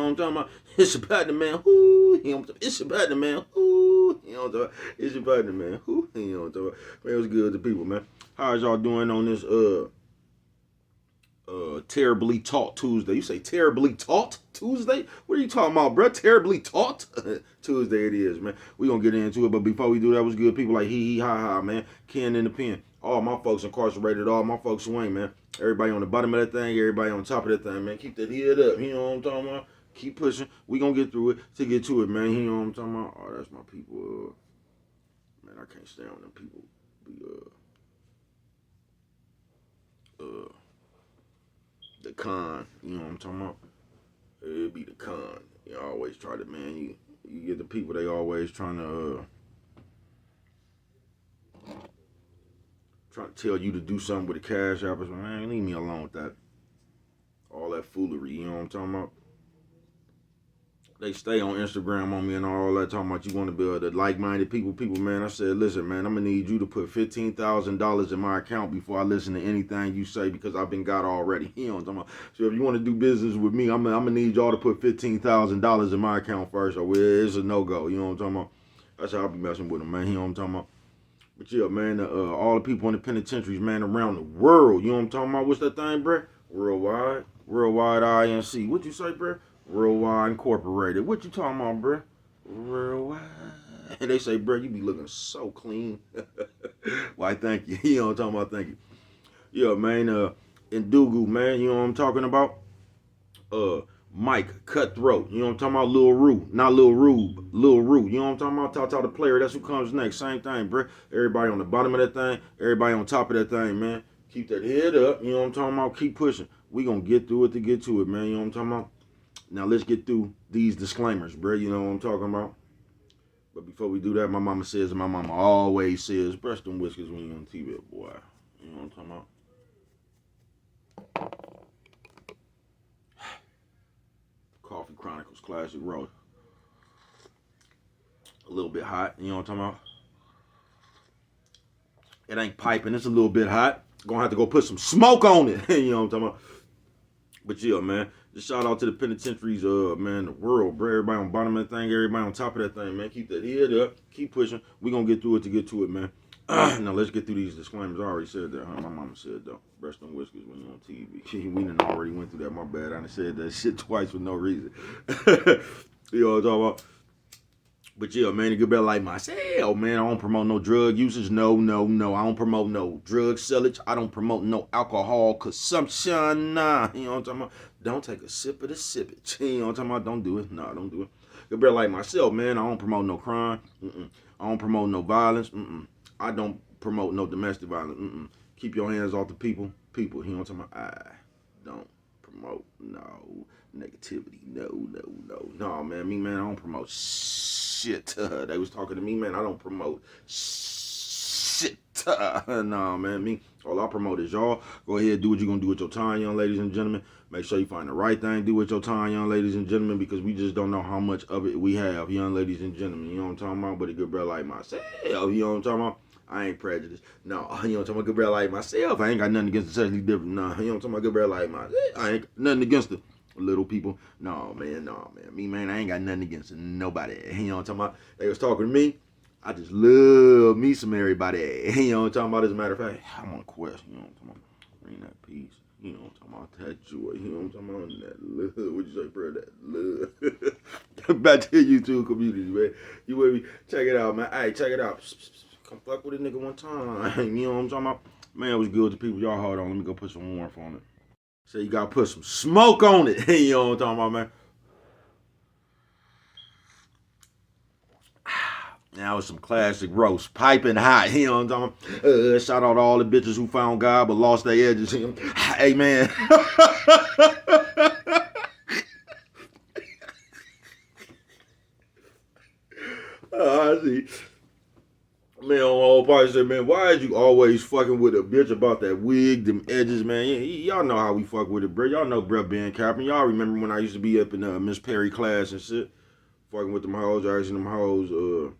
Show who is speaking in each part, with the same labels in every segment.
Speaker 1: what I'm talking about? It's about the man. Whoo, you know what I'm talking about? It's about the man. Whoo, you know what I'm talking about? It's about the man. Whoo, you know what I'm talking about? Man, it was good to people, man. How's y'all doing on this terribly taught Tuesday? You say terribly taught Tuesday? What are you talking about, bro? Terribly taught Tuesday it is, man. We gonna get into it, but before we do that, was good people like hee ha ha, man. Ken in the pen. All my folks incarcerated, all my folks swing, man. Everybody on the bottom of that thing, everybody on top of that thing, man. Keep that head up, you know what I'm talking about? Keep pushing. We gonna get through it to get to it, man. You know what I'm talking about? Oh, that's my people. Man, I can't stand on them people. Be the con, you know what I'm talking about? It be the con. You always try to, man. You get the people. They always trying to tell you to do something with the cash appers. Man, leave me alone with that. All that foolery. You know what I'm talking about? They stay on Instagram on me and all that, talking about you want to build the like-minded people. Man, I said, listen, man, I'm going to need you to put $15,000 in my account before I listen to anything you say because I've been got already. You know what I'm talking about? So if you want to do business with me, I'm going to need y'all to put $15,000 in my account first or it's a no-go. You know what I'm talking about? That's how I be messing with them, man. You know what I'm talking about? But yeah, man, all the people in the penitentiaries, man, around the world. You know what I'm talking about? What's that thing, bruh? Worldwide INC. What you say, bruh? Worldwide Incorporated. What you talking about, bruh? Worldwide. And they say, bruh, you be looking so clean. Why, thank you. You know what I'm talking about? Thank you. Yeah, man, in Dugu, man, you know what I'm talking about? Mike Cutthroat, you know what I'm talking about? Lil Rue, not Lil Rube, Lil Rue, you know what I'm talking about? Tata the player, that's who comes next. Same thing, bro. Everybody on the bottom of that thing, everybody on top of that thing, man. Keep that head up, you know what I'm talking about? Keep pushing. We gonna get through it to get to it, man. You know what I'm talking about? Now let's get through these disclaimers, bro. You know what I'm talking about? But before we do that, my mama says, and my mama always says, brush them whiskers when you on TV, boy. You know what I'm talking about? Coffee Chronicles Classic Roast. A little bit hot, you know what I'm talking about? It ain't piping, it's a little bit hot. Gonna have to go put some smoke on it, you know what I'm talking about? But yeah, man, just shout out to the penitentiaries, man, the world, bro. Everybody on bottom of that thing, everybody on top of that thing, man. Keep that head up, keep pushing. We gonna get through it to get to it, man. Now let's get through these disclaimers. I already said that, huh? My mama said though. Brush them whiskers when you're on TV. We done already went through that, my bad. I done said that shit twice for no reason. You know what I'm talking about? But yeah, man, you better like myself, man. I don't promote no drug usage. No. I don't promote no drug sellage. I don't promote no alcohol consumption. Nah. You know what I'm talking about? Don't take a sip of the sippage. You know what I'm talking about? Don't do it. Nah, don't do it. You better like myself, man. I don't promote no crime. I don't promote no violence. I don't promote no domestic violence. Keep your hands off the people. You know what I'm talking about? I don't promote no negativity. No, man. Me, man, I don't promote shit. They was talking to me, man. I don't promote shit. Nah, man. Me, all I promote is y'all. Go ahead, do what you're gonna do with your time, young ladies and gentlemen. Make sure you find the right thing. Do with your time, young ladies and gentlemen, because we just don't know how much of it we have, young ladies and gentlemen. You know what I'm talking about? But a good brother like myself, you know what I'm talking about? I ain't prejudiced. No, you know what I'm talking about? Good brother like myself. I ain't got nothing against the sexually different. Nah, you know what I'm talking about? Good brother like myself. I ain't nothing against the little people. No, man. Me, man, I ain't got nothing against nobody. You know what I'm talking about? They was talking to me. I just love me some everybody. You know what I'm talking about? As a matter of fact, I'm on a quest. You know what I'm talking about? Bring that peace. You know what I'm talking about? That joy. You know what I'm talking about? That love. What'd you say, bro? That love. Back to the YouTube community, man. You with me? Check it out, man. Hey, check it out. Come fuck with a nigga one time. You know what I'm talking about? Man, it was good to people. Y'all hold on. Let me go put some warmth on it. So you gotta put some smoke on it. You know what I'm talking about, man? Now it's some classic roast, piping hot. You know what I'm talking about? Shout out to all the bitches who found God but lost their edges. Hey, man. I see. Man, on all parties said, man, why is you always fucking with a bitch about that wig, them edges, man? Y'all know how we fuck with it, bro. Y'all know bro Ben Capping. Y'all remember when I used to be up in Miss Perry class and shit? Fucking with them hoes, I used to them hoes,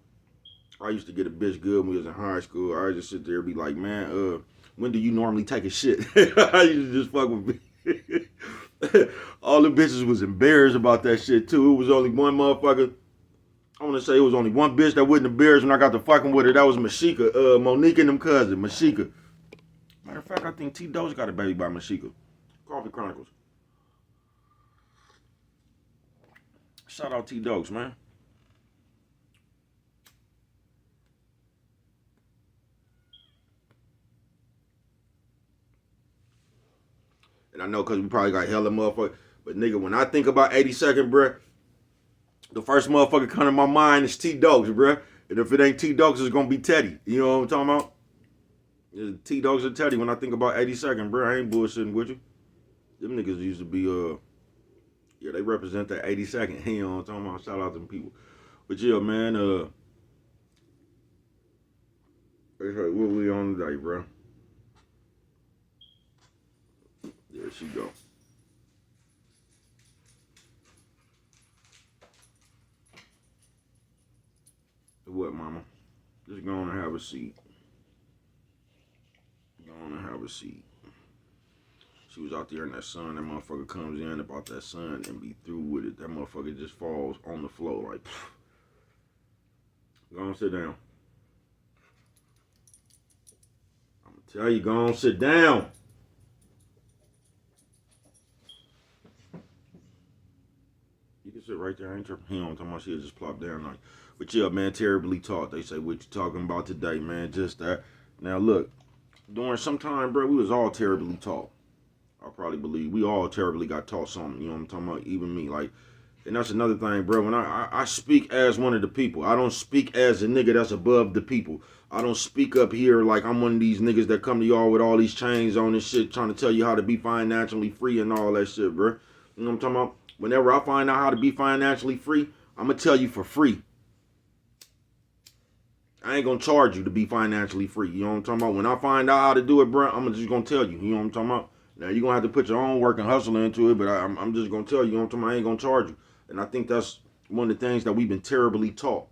Speaker 1: I used to get a bitch good when we was in high school. I used to sit there and be like, man, when do you normally take a shit? I used to just fuck with me. All the bitches was embarrassed about that shit too. It was only one motherfucker. I want to say it was only one bitch that wasn't embarrassed when I got to fucking with her. That was Mashika, Monique and them cousins. Mashika. Matter of fact, I think T Dogs got a baby by Mashika. Coffee Chronicles. Shout out T Dogs, man. And I know because we probably got hella motherfucker. But nigga, when I think about 82nd, bruh, the first motherfucker come to my mind is T Dogs, bruh. And if it ain't T Dogs, it's gonna be Teddy. You know what I'm talking about? T Dogs or Teddy when I think about 82nd, bruh. I ain't bullshitting with you. Them niggas used to be, yeah, they represent that 82nd. You know what I'm talking about? Shout out to them people. But yeah, man, what we on today, bruh? There she go. What, mama? Just go on and have a seat. Go on and have a seat. She was out there in that sun. That motherfucker comes in about that sun and be through with it. That motherfucker just falls on the floor like. Pff. Go on, sit down. I'm gonna tell you, go on, sit down. You can sit right there. I ain't tripping. He don't talk about shit. Just plop down like. But yeah, man, terribly taught. They say, what you talking about today, man? Just that. Now look, during some time, bro, we was all terribly taught. I probably believe we all terribly got taught something. You know what I'm talking about? Even me, like, and that's another thing, bro. When I speak as one of the people, I don't speak as a nigga that's above the people. I don't speak up here like I'm one of these niggas that come to y'all with all these chains on and shit, trying to tell you how to be financially free and all that shit, bro. You know what I'm talking about? Whenever I find out how to be financially free, I'm gonna tell you for free. I ain't gonna charge you to be financially free. You know what I'm talking about? When I find out how to do it, bro, I'm just gonna tell you. You know what I'm talking about? Now you're gonna have to put your own work and hustle into it, but I'm just gonna tell you. You know what I'm talking about? I ain't gonna charge you. And I think that's one of the things that we've been terribly taught.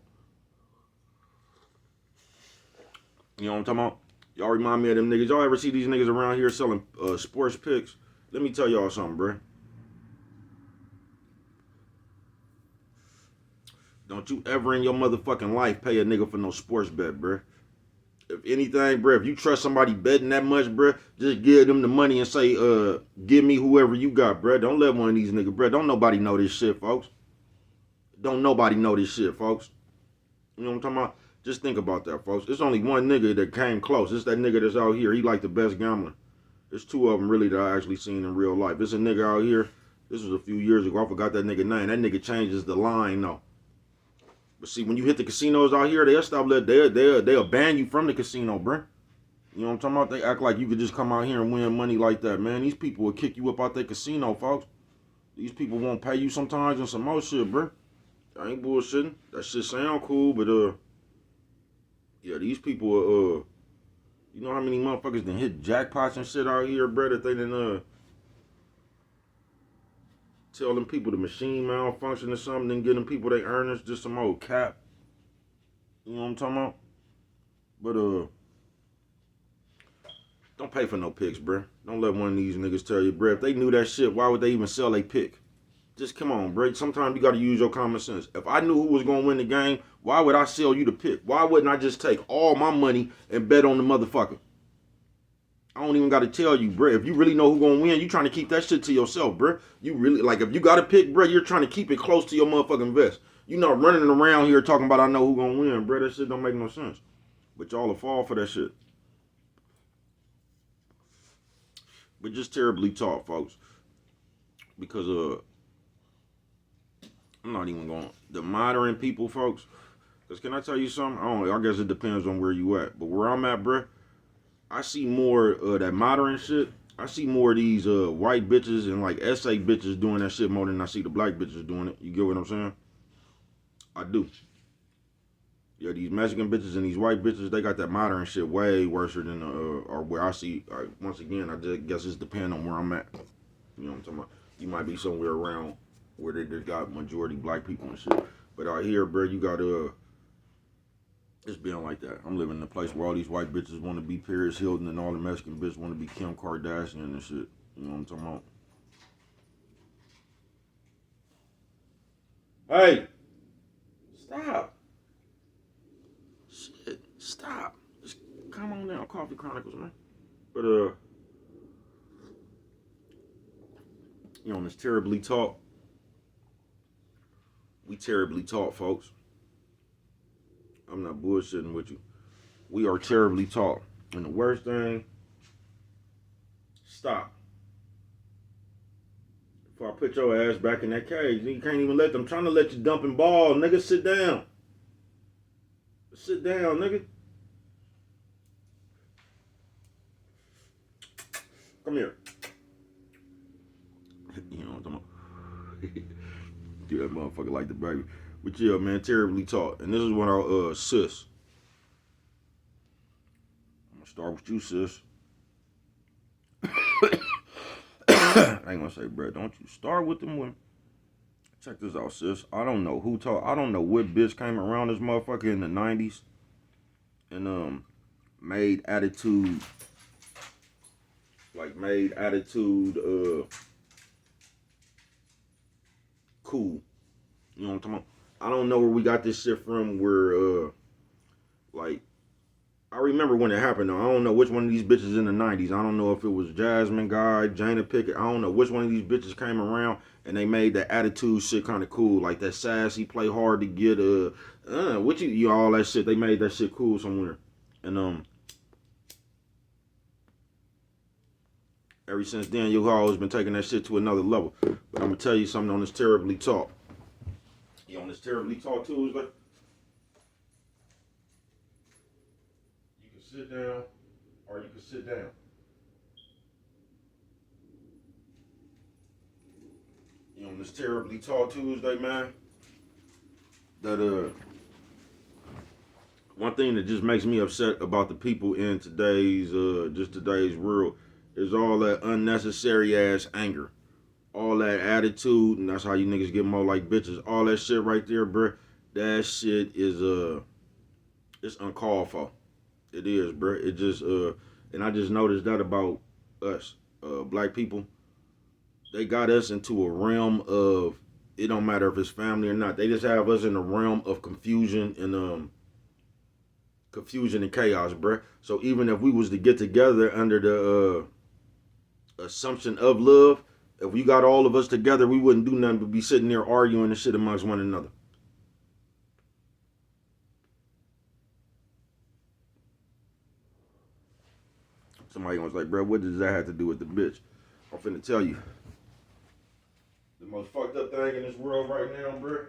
Speaker 1: You know what I'm talking about? Y'all remind me of them niggas. Y'all ever see these niggas around here selling sports picks? Let me tell y'all something, bro. Don't you ever in your motherfucking life pay a nigga for no sports bet, bro. If anything, bro, if you trust somebody betting that much, bro, just give them the money and say, give me whoever you got, bro. Don't let one of these niggas, bro. Don't nobody know this shit, folks. Don't nobody know this shit, folks. You know what I'm talking about? Just think about that, folks. It's only one nigga that came close. It's that nigga that's out here. He like the best gambler. There's two of them really that I actually seen in real life. It's a nigga out here. This was a few years ago. I forgot that nigga name. That nigga changes the line though. But see, when you hit the casinos out here, they'll stop. They'll ban you from the casino, bruh. You know what I'm talking about? They act like you could just come out here and win money like that, man. These people will kick you up out their casino, folks. These people won't pay you sometimes and some more shit, bruh. I ain't bullshitting. That shit sound cool, but yeah, these people you know how many motherfuckers done hit jackpots and shit out here, bruh, that they done tell them people the machine malfunction or something, then give them people they earnings, just some old cap. You know what I'm talking about? But don't pay for no picks, bruh. Don't let one of these niggas tell you, bruh. If they knew that shit, why would they even sell a pick? Just come on, bruh. Sometimes you gotta use your common sense. If I knew who was gonna win the game, why would I sell you the pick? Why wouldn't I just take all my money and bet on the motherfucker? I don't even gotta tell you, bruh. If you really know who gonna win, you trying to keep that shit to yourself, bruh. You really, like, if you got a pick, bruh, you're trying to keep it close to your motherfucking vest. You not running around here talking about I know who gonna win, bruh. That shit don't make no sense. But y'all will fall for that shit. But just terribly taught, folks. Because I'm not even going the modern people, folks. Cause can I tell you something? I guess it depends on where you at. But where I'm at, bruh, I see more that modern shit. I see more of these white bitches and like SA bitches doing that shit more than I see the black bitches doing it. You get what I'm saying? I do. Yeah, these Mexican bitches and these white bitches, they got that modern shit way worse than or where I see. Once again, I just guess it's depending on where I'm at. You know what I'm talking about? You might be somewhere around where they got majority black people and shit. But out here, bro, you got it's being like that. I'm living in a place where all these white bitches want to be Paris Hilton and all the Mexican bitches want to be Kim Kardashian and shit. You know what I'm talking about? Hey, stop. Shit, stop. Just come on down, Coffee Chronicles, man. But you know, this terribly taught. We terribly taught, folks. I'm not bullshitting with you. We are terribly taught. And the worst thing, stop. Before I put your ass back in that cage, you can't even let them. I'm trying to let you dump and ball, nigga. Sit down. Sit down, nigga. Come here. You know what I'm talking about? Do that motherfucker like the baby. But yeah, man, terribly taught. And this is when our sis. I'm gonna start with you, sis. I ain't gonna say, bro, don't you start with them women. Check this out, sis. I don't know who taught. I don't know what bitch came around this motherfucker in the 90s and made attitude cool. You know what I'm talking about? I don't know where we got this shit from where like I remember when it happened though. I don't know which one of these bitches in the 90s. I don't know if it was Jasmine Guy, Jada Pickett. I don't know which one of these bitches came around and they made that attitude shit kind of cool. Like that sassy, play hard to get what you all that shit. They made that shit cool somewhere. And ever since then, you always been taking that shit to another level. But I'm gonna tell you something on this terribly talk. You on this terribly talk Tuesday? You can sit down, or you can sit down. You on this terribly talk Tuesday, man? That one thing that just makes me upset about the people in today's world is all that unnecessary ass anger, all that attitude, and that's how you niggas get more like bitches. All that shit right there, bruh. That shit is it's uncalled for. It is, bruh. It just and I just noticed that about us, black people. They got us into a realm of it don't matter if it's family or not. They just have us in a realm of confusion and chaos, bruh. So even if we was to get together under the assumption of love, if we got all of us together, we wouldn't do nothing but be sitting there arguing and shit amongst one another. Somebody was like, bro, what does that have to do with the bitch? I'm finna tell you. The most fucked up thing in this world right now, bro.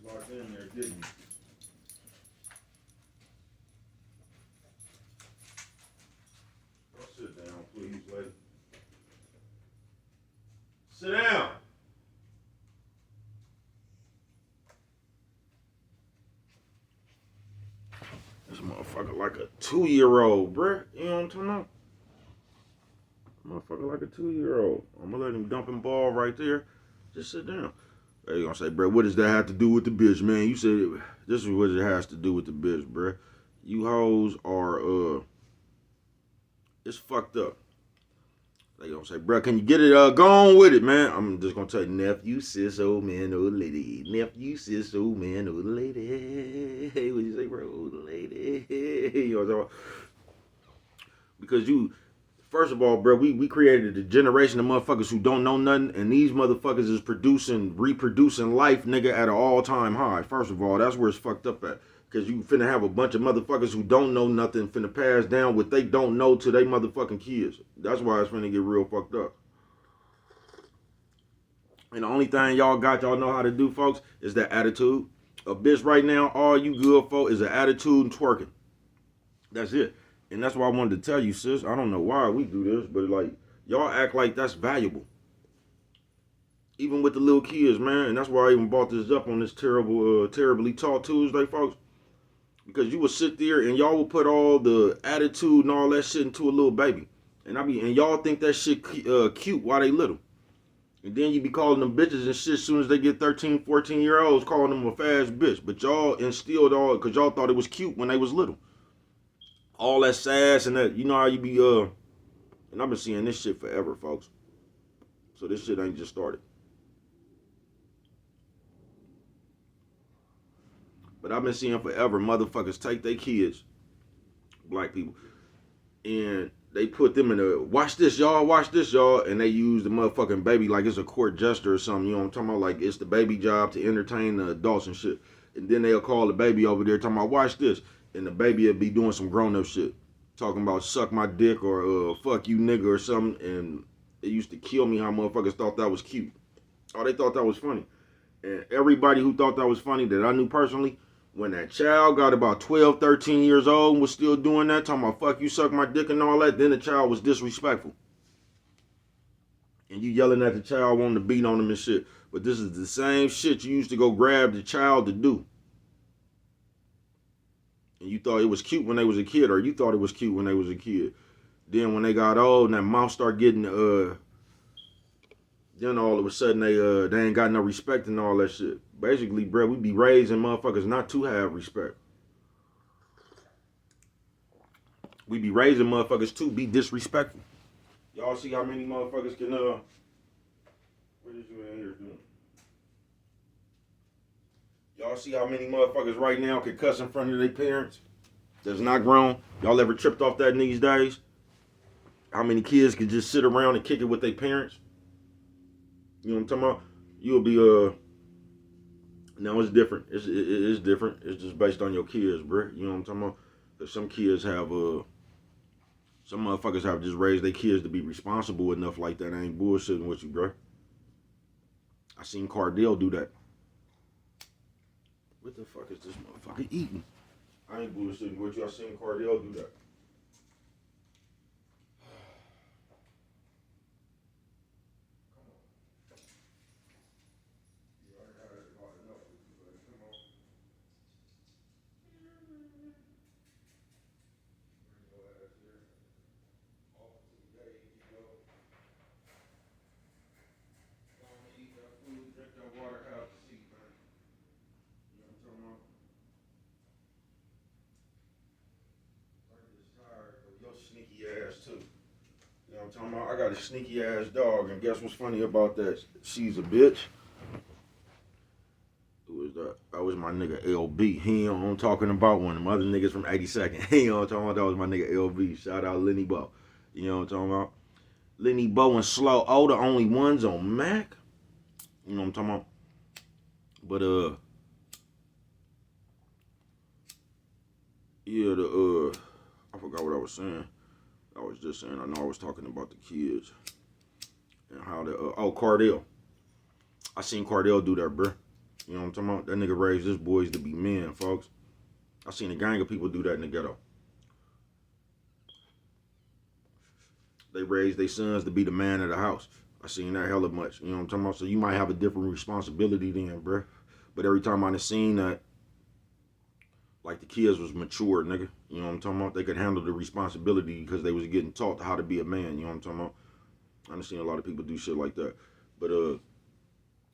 Speaker 1: Locked in there, didn't you? Go sit down, please, lady. Sit down. This motherfucker like a 2-year-old, bruh. You know what I'm talking about? Motherfucker like a 2-year-old. I'm gonna let him dump and ball right there. Just sit down. They gonna say, bro, what does that have to do with the bitch, man? You said this is what it has to do with the bitch, bro. You hoes are it's fucked up. They gonna say, bro, can you get it go on with it, man? I'm just gonna tell you, nephew, sis, old man, old lady. Nephew, sis, old man, old lady. Hey, what you say, bro? Old lady. You know what I'm talking about? Because you first of all, bro, we created a generation of motherfuckers who don't know nothing, and these motherfuckers is reproducing life, nigga, at an all-time high. First of all, that's where it's fucked up at. Because you finna have a bunch of motherfuckers who don't know nothing finna pass down what they don't know to their motherfucking kids. That's why it's finna get real fucked up. And the only thing y'all know how to do, folks, is that attitude. A bitch right now, all you good for is an attitude and twerking. That's it. And that's why I wanted to tell you, sis. I don't know why we do this, but like, y'all act like that's valuable. Even with the little kids, man. And that's why I even brought this up on this terribly taught Tuesday, folks. Because you would sit there and y'all would put all the attitude and all that shit into a little baby. And y'all think that shit cute while they little. And then you be calling them bitches and shit as soon as they get 13, 14-year-olds, calling them a fast bitch. But y'all instilled all, because y'all thought it was cute when they was little. All that sass and that, you know how you be, and I've been seeing this shit forever, folks. So this shit ain't just started. But I've been seeing forever motherfuckers take their kids, black people, and they put them in a, watch this, y'all, and they use the motherfucking baby like it's a court jester or something, you know what I'm talking about? Like it's the baby job to entertain the adults and shit. And then they'll call the baby over there talking about, watch this, and the baby will be doing some grown-up shit. Talking about suck my dick or fuck you nigga or something, and it used to kill me how motherfuckers thought that was cute. Oh, they thought that was funny. And everybody who thought that was funny that I knew personally, when that child got about 12, 13 years old and was still doing that, talking about fuck you, suck my dick and all that, then the child was disrespectful. And you yelling at the child wanting to beat on him and shit. But this is the same shit you used to go grab the child to do. And you thought it was cute when they was a kid, or you thought it was cute when they was a kid. Then when they got old and that mouth started getting, then all of a sudden they ain't got no respect and all that shit. Basically, bro, we be raising motherfuckers not to have respect. We be raising motherfuckers to be disrespectful. Y'all see how many motherfuckers can what is you in here doing? Y'all see how many motherfuckers right now can cuss in front of their parents that's not grown? Y'all ever tripped off that in these days? How many kids can just sit around and kick it with their parents? You know what I'm talking about? You'll be now it's different. It's different. It's just based on your kids, bro. You know what I'm talking about? Cause some kids have some motherfuckers have just raised their kids to be responsible enough like that. I ain't bullshitting with you, bro. I seen Cardell do that. What the fuck is this motherfucker eating? I ain't bullshitting with you. I seen Cardell do that. Sneaky ass too. You know what I'm talking about? I got a sneaky ass dog, and guess what's funny about that? She's a bitch. Who was that? That was my nigga LB. He know I'm talking about, one of them other niggas from 82nd. He know I'm talking about. That was my nigga LB. Shout out Lenny Bo. You know what I'm talking about? Lenny Bo and Slow O, the only ones on Mac. You know what I'm talking about? But yeah, I forgot what I was saying. I was just saying, I know I was talking about the kids and how Cardell. I seen Cardell do that, bruh. You know what I'm talking about? That nigga raised his boys to be men, folks. I seen a gang of people do that in the ghetto. They raised their sons to be the man of the house. I seen that hella much. You know what I'm talking about? So you might have a different responsibility then, bruh. But every time I seen that, like the kids was mature, nigga. You know what I'm talking about? They could handle the responsibility because they was getting taught how to be a man. You know what I'm talking about? I done seen a lot of people do shit like that. But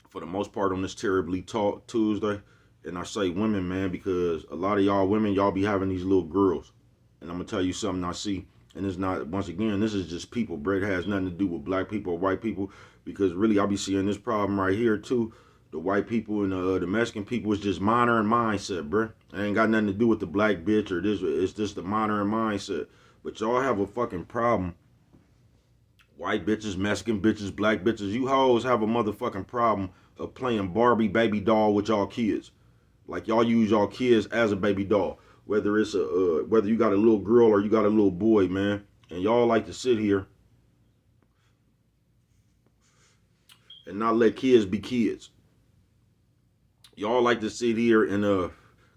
Speaker 1: for the most part on this Terribly Taught Tuesday, and I say women, man, because a lot of y'all women, y'all be having these little girls. And I'm going to tell you something I see. And it's not, once again, this is just people, bro. It has nothing to do with black people or white people. Because really, I be seeing this problem right here, too. The white people and the Mexican people is just modern mindset, bruh. It ain't got nothing to do with the black bitch or this. It's just the modern mindset. But y'all have a fucking problem. White bitches, Mexican bitches, black bitches. You hoes have a motherfucking problem of playing Barbie baby doll with y'all kids. Like y'all use y'all kids as a baby doll. Whether it's whether you got a little girl or you got a little boy, man. And y'all like to sit here and not let kids be kids. Y'all like to sit here and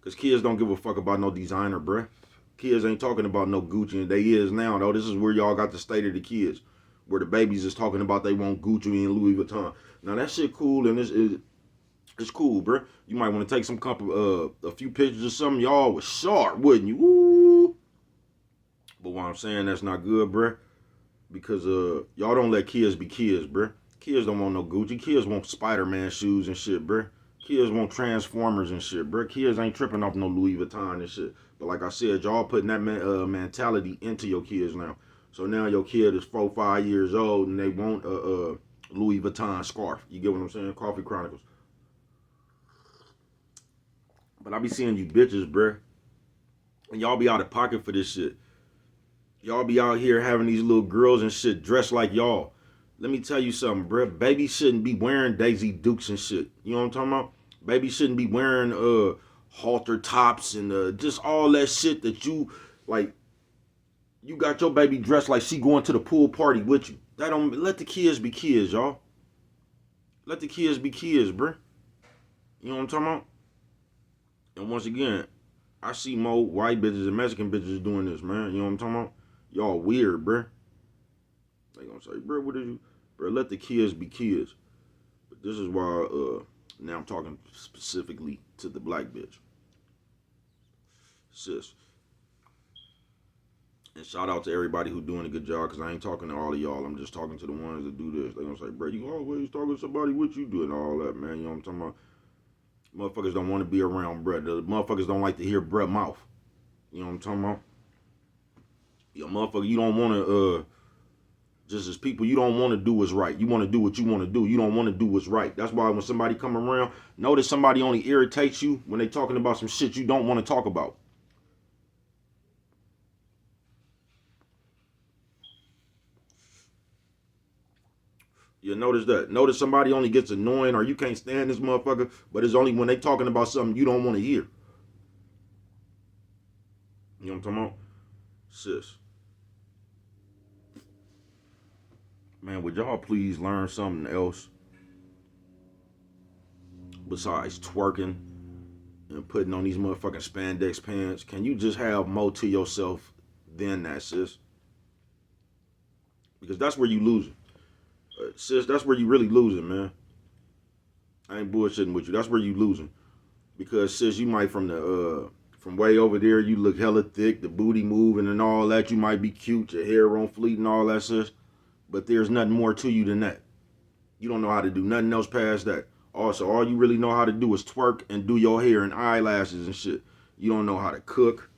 Speaker 1: cause kids don't give a fuck about no designer, bruh. Kids ain't talking about no Gucci, and they is now though. This is where y'all got the state of the kids, where the babies is talking about they want Gucci and Louis Vuitton. Now that shit cool and it's cool, bruh. You might want to take some a few pictures or something. Y'all was sharp, wouldn't you? Woo! But what I'm saying, that's not good, bruh. because y'all don't let kids be kids, bruh. Kids don't want no Gucci. Kids want Spider-Man shoes and shit, bruh. Kids want Transformers and shit, bruh. Kids ain't tripping off no Louis Vuitton and shit. But like I said, y'all putting that mentality into your kids now. So now your kid is 4, 5 years old and they want a Louis Vuitton scarf. You get what I'm saying? Coffee Chronicles. But I be seeing you bitches, bruh. And y'all be out of pocket for this shit. Y'all be out here having these little girls and shit dressed like y'all. Let me tell you something, bruh. Baby shouldn't be wearing Daisy Dukes and shit. You know what I'm talking about? Baby shouldn't be wearing halter tops and just all that shit that you like. You got your baby dressed like she going to the pool party with you. That don't let the kids be kids, y'all. Let the kids be kids, bruh. You know what I'm talking about? And once again, I see more white bitches and Mexican bitches doing this, man. You know what I'm talking about? Y'all weird, bruh. They gonna say, bruh, what did you? Bruh, let the kids be kids. But this is why, now I'm talking specifically to the black bitch. Sis. And shout out to everybody who doing a good job, because I ain't talking to all of y'all. I'm just talking to the ones that do this. They gonna say, bruh, you always talking to somebody, what you doing, all that, man. You know what I'm talking about? Motherfuckers don't want to be around bruh. The motherfuckers don't like to hear bruh mouth. You know what I'm talking about? Yo, motherfucker, you don't want to, just as people, you don't want to do what's right. You want to do what you want to do. You don't want to do what's right. That's why when somebody come around, notice somebody only irritates you when they talking about some shit you don't want to talk about. You notice that. Notice somebody only gets annoying or you can't stand this motherfucker, but it's only when they talking about something you don't want to hear. You know what I'm talking about? Sis. Man, would y'all please learn something else besides twerking and putting on these motherfucking spandex pants? Can you just have more to yourself than that, sis? Because that's where you losing. Sis, that's where you really losing, man. I ain't bullshitting with you. That's where you losing. Because sis, you might from way over there, you look hella thick, the booty moving and all that. You might be cute, your hair on fleet and all that, sis. But there's nothing more to you than that. You don't know how to do nothing else past that. Also, all you really know how to do is twerk and do your hair and eyelashes and shit. You don't know how to cook.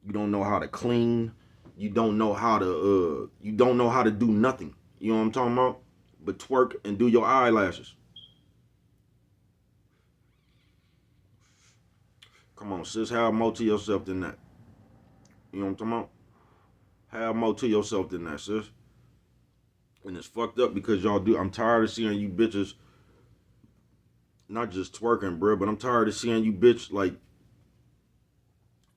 Speaker 1: You don't know how to clean. You don't know how to do nothing. You know what I'm talking about? But twerk and do your eyelashes. Come on, sis, have more to yourself than that. You know what I'm talking about? Have more to yourself than that, sis. And it's fucked up because y'all do. I'm tired of seeing you bitches not just twerking, bro, but I'm tired of seeing you bitch like,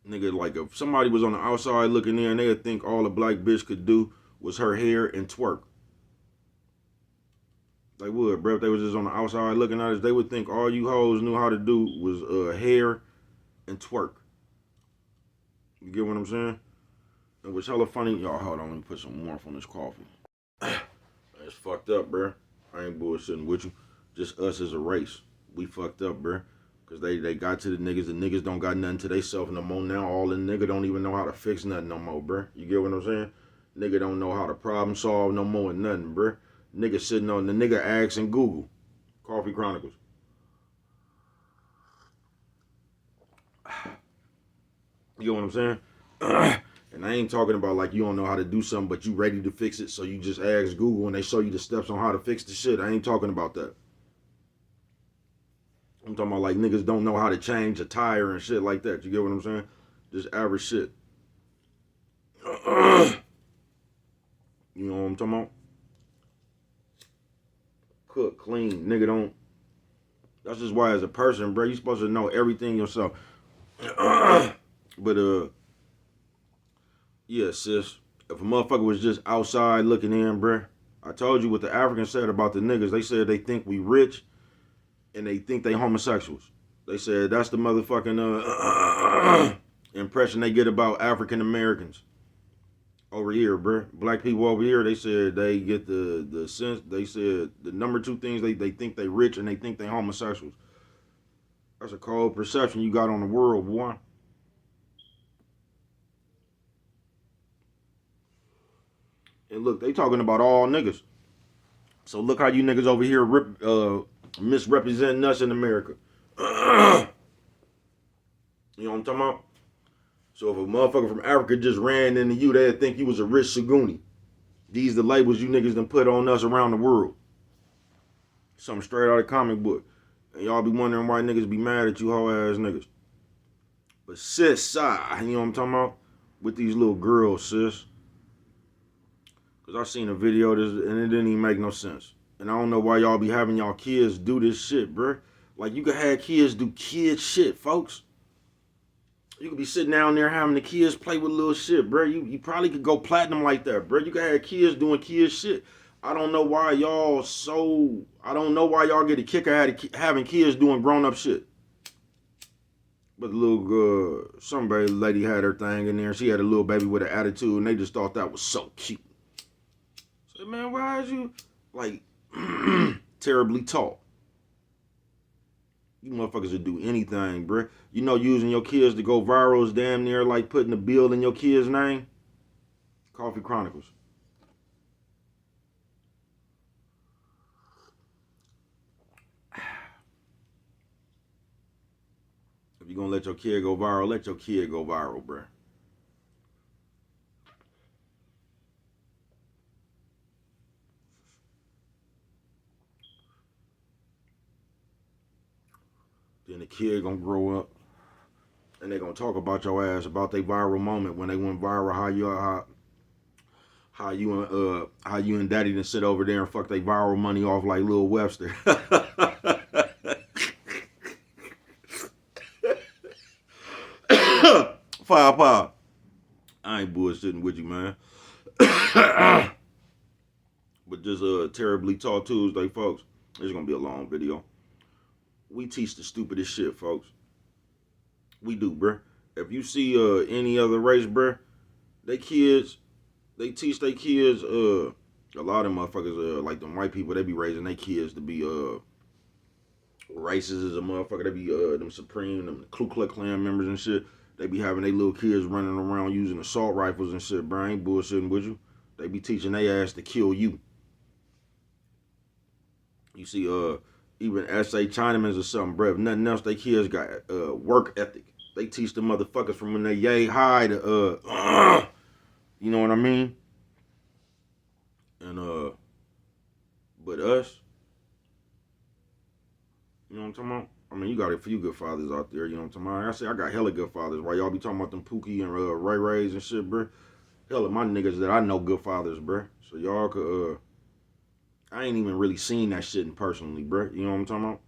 Speaker 1: nigga, like if somebody was on the outside looking in, they'd think all a black bitch could do was her hair and twerk. They would, bro. If they was just on the outside looking at us, they would think all you hoes knew how to do was hair and twerk. You get what I'm saying? It was hella funny. Y'all, hold on, let me put some warmth on this coffee. It's fucked up, bro. I ain't bullshitting with you. Just us as a race. We fucked up, bro. Because they got to the niggas don't got nothing to they self no more now. All the nigga don't even know how to fix nothing no more, bro. You get what I'm saying? Nigga don't know how to problem solve no more and nothing, bro. Nigga sitting on the nigga asking Google. Coffee Chronicles. You get what I'm saying? And I ain't talking about like you don't know how to do something, but you ready to fix it, so you just ask Google and they show you the steps on how to fix the shit. I ain't talking about that. I'm talking about like niggas don't know how to change a tire and shit like that. You get what I'm saying? Just average shit. You know what I'm talking about? Cook, clean, nigga don't. That's just why as a person, bro, you supposed to know everything yourself. But yeah, sis. If a motherfucker was just outside looking in, bruh, I told you what the Africans said about the niggas. They said they think we rich and they think they homosexuals. They said that's the motherfucking impression they get about African Americans over here, bruh. Black people over here, they said they get the sense. They said the number two things they think they rich and they think they homosexuals. That's a cold perception you got on the world, boy. And look, they talking about all niggas. So look how you niggas over here misrepresenting us in America. You know what I'm talking about? So if a motherfucker from Africa just ran into you, they'd think you was a rich Saguni. These the labels you niggas done put on us around the world. Something straight out of comic book. And y'all be wondering why niggas be mad at you hoe ass niggas. But sis, you know what I'm talking about? With these little girls, sis. Cause I seen a video of this and it didn't even make no sense. And I don't know why y'all be having y'all kids do this shit, bruh. Like you could have kids do kid shit, folks. You could be sitting down there having the kids play with little shit, bruh. You probably could go platinum like that, bruh. You could have kids doing kid shit. I don't know why y'all get a kick out of having kids doing grown up shit. But the little some lady had her thing in there. She had a little baby with an attitude, and they just thought that was so cute. So man, why is you like terribly taught? You motherfuckers would do anything, bruh. You know, using your kids to go viral is damn near like putting a bill in your kid's name. Coffee Chronicles. If you're gonna let your kid go viral, let your kid go viral, bruh. Then the kid gonna grow up and they gonna talk about your ass, about their viral moment when they went viral, how you and daddy done sit over there and fuck their viral money off like Lil Webster. Five. I ain't bullshitting with you, man. But just terribly taught Tuesday, folks. It's gonna be a long video. We teach the stupidest shit, folks. We do, bruh. If you see any other race, bruh, they teach their kids, a lot of motherfuckers, like them white people, they be raising their kids to be racist as a motherfucker. They be them Supreme, them Ku Klux Klan members and shit. They be having their little kids running around using assault rifles and shit, bruh. I ain't bullshitting with you. They be teaching their ass to kill you. You see, even S.A. Chinamans or something, bruh. If nothing else, they kids got work ethic. They teach the motherfuckers from when they yay high to you know what I mean? And but us, you know what I'm talking about? I mean, you got a few good fathers out there, you know what I'm talking about? I say I got hella good fathers. Why y'all be talking about them Pookie and Ray Rays and shit, bruh? Hella my niggas that I know good fathers, bruh. So y'all could I ain't even really seen that shit in personally, bruh. You know what I'm talking about?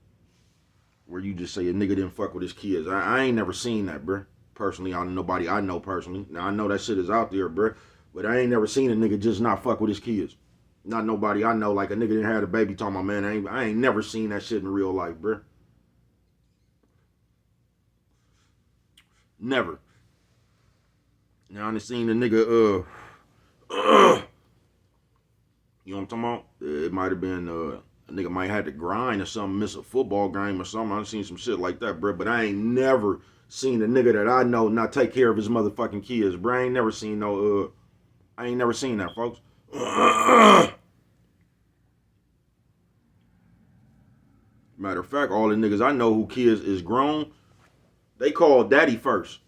Speaker 1: Where you just say a nigga didn't fuck with his kids. I ain't never seen that, bruh. Personally, nobody I know personally. Now, I know that shit is out there, bruh. But I ain't never seen a nigga just not fuck with his kids. Not nobody I know. Like a nigga didn't have a baby talking about, man, I ain't never seen that shit in real life, bruh. Never. Now, I done seen a nigga, you know what I'm talking about? It might have been, a nigga might have to grind or something, miss a football game or something. I've seen some shit like that, bruh. But I ain't never seen a nigga that I know not take care of his motherfucking kids, bruh. I ain't never seen that, folks. Matter of fact, all the niggas I know who kids is grown, they call daddy first.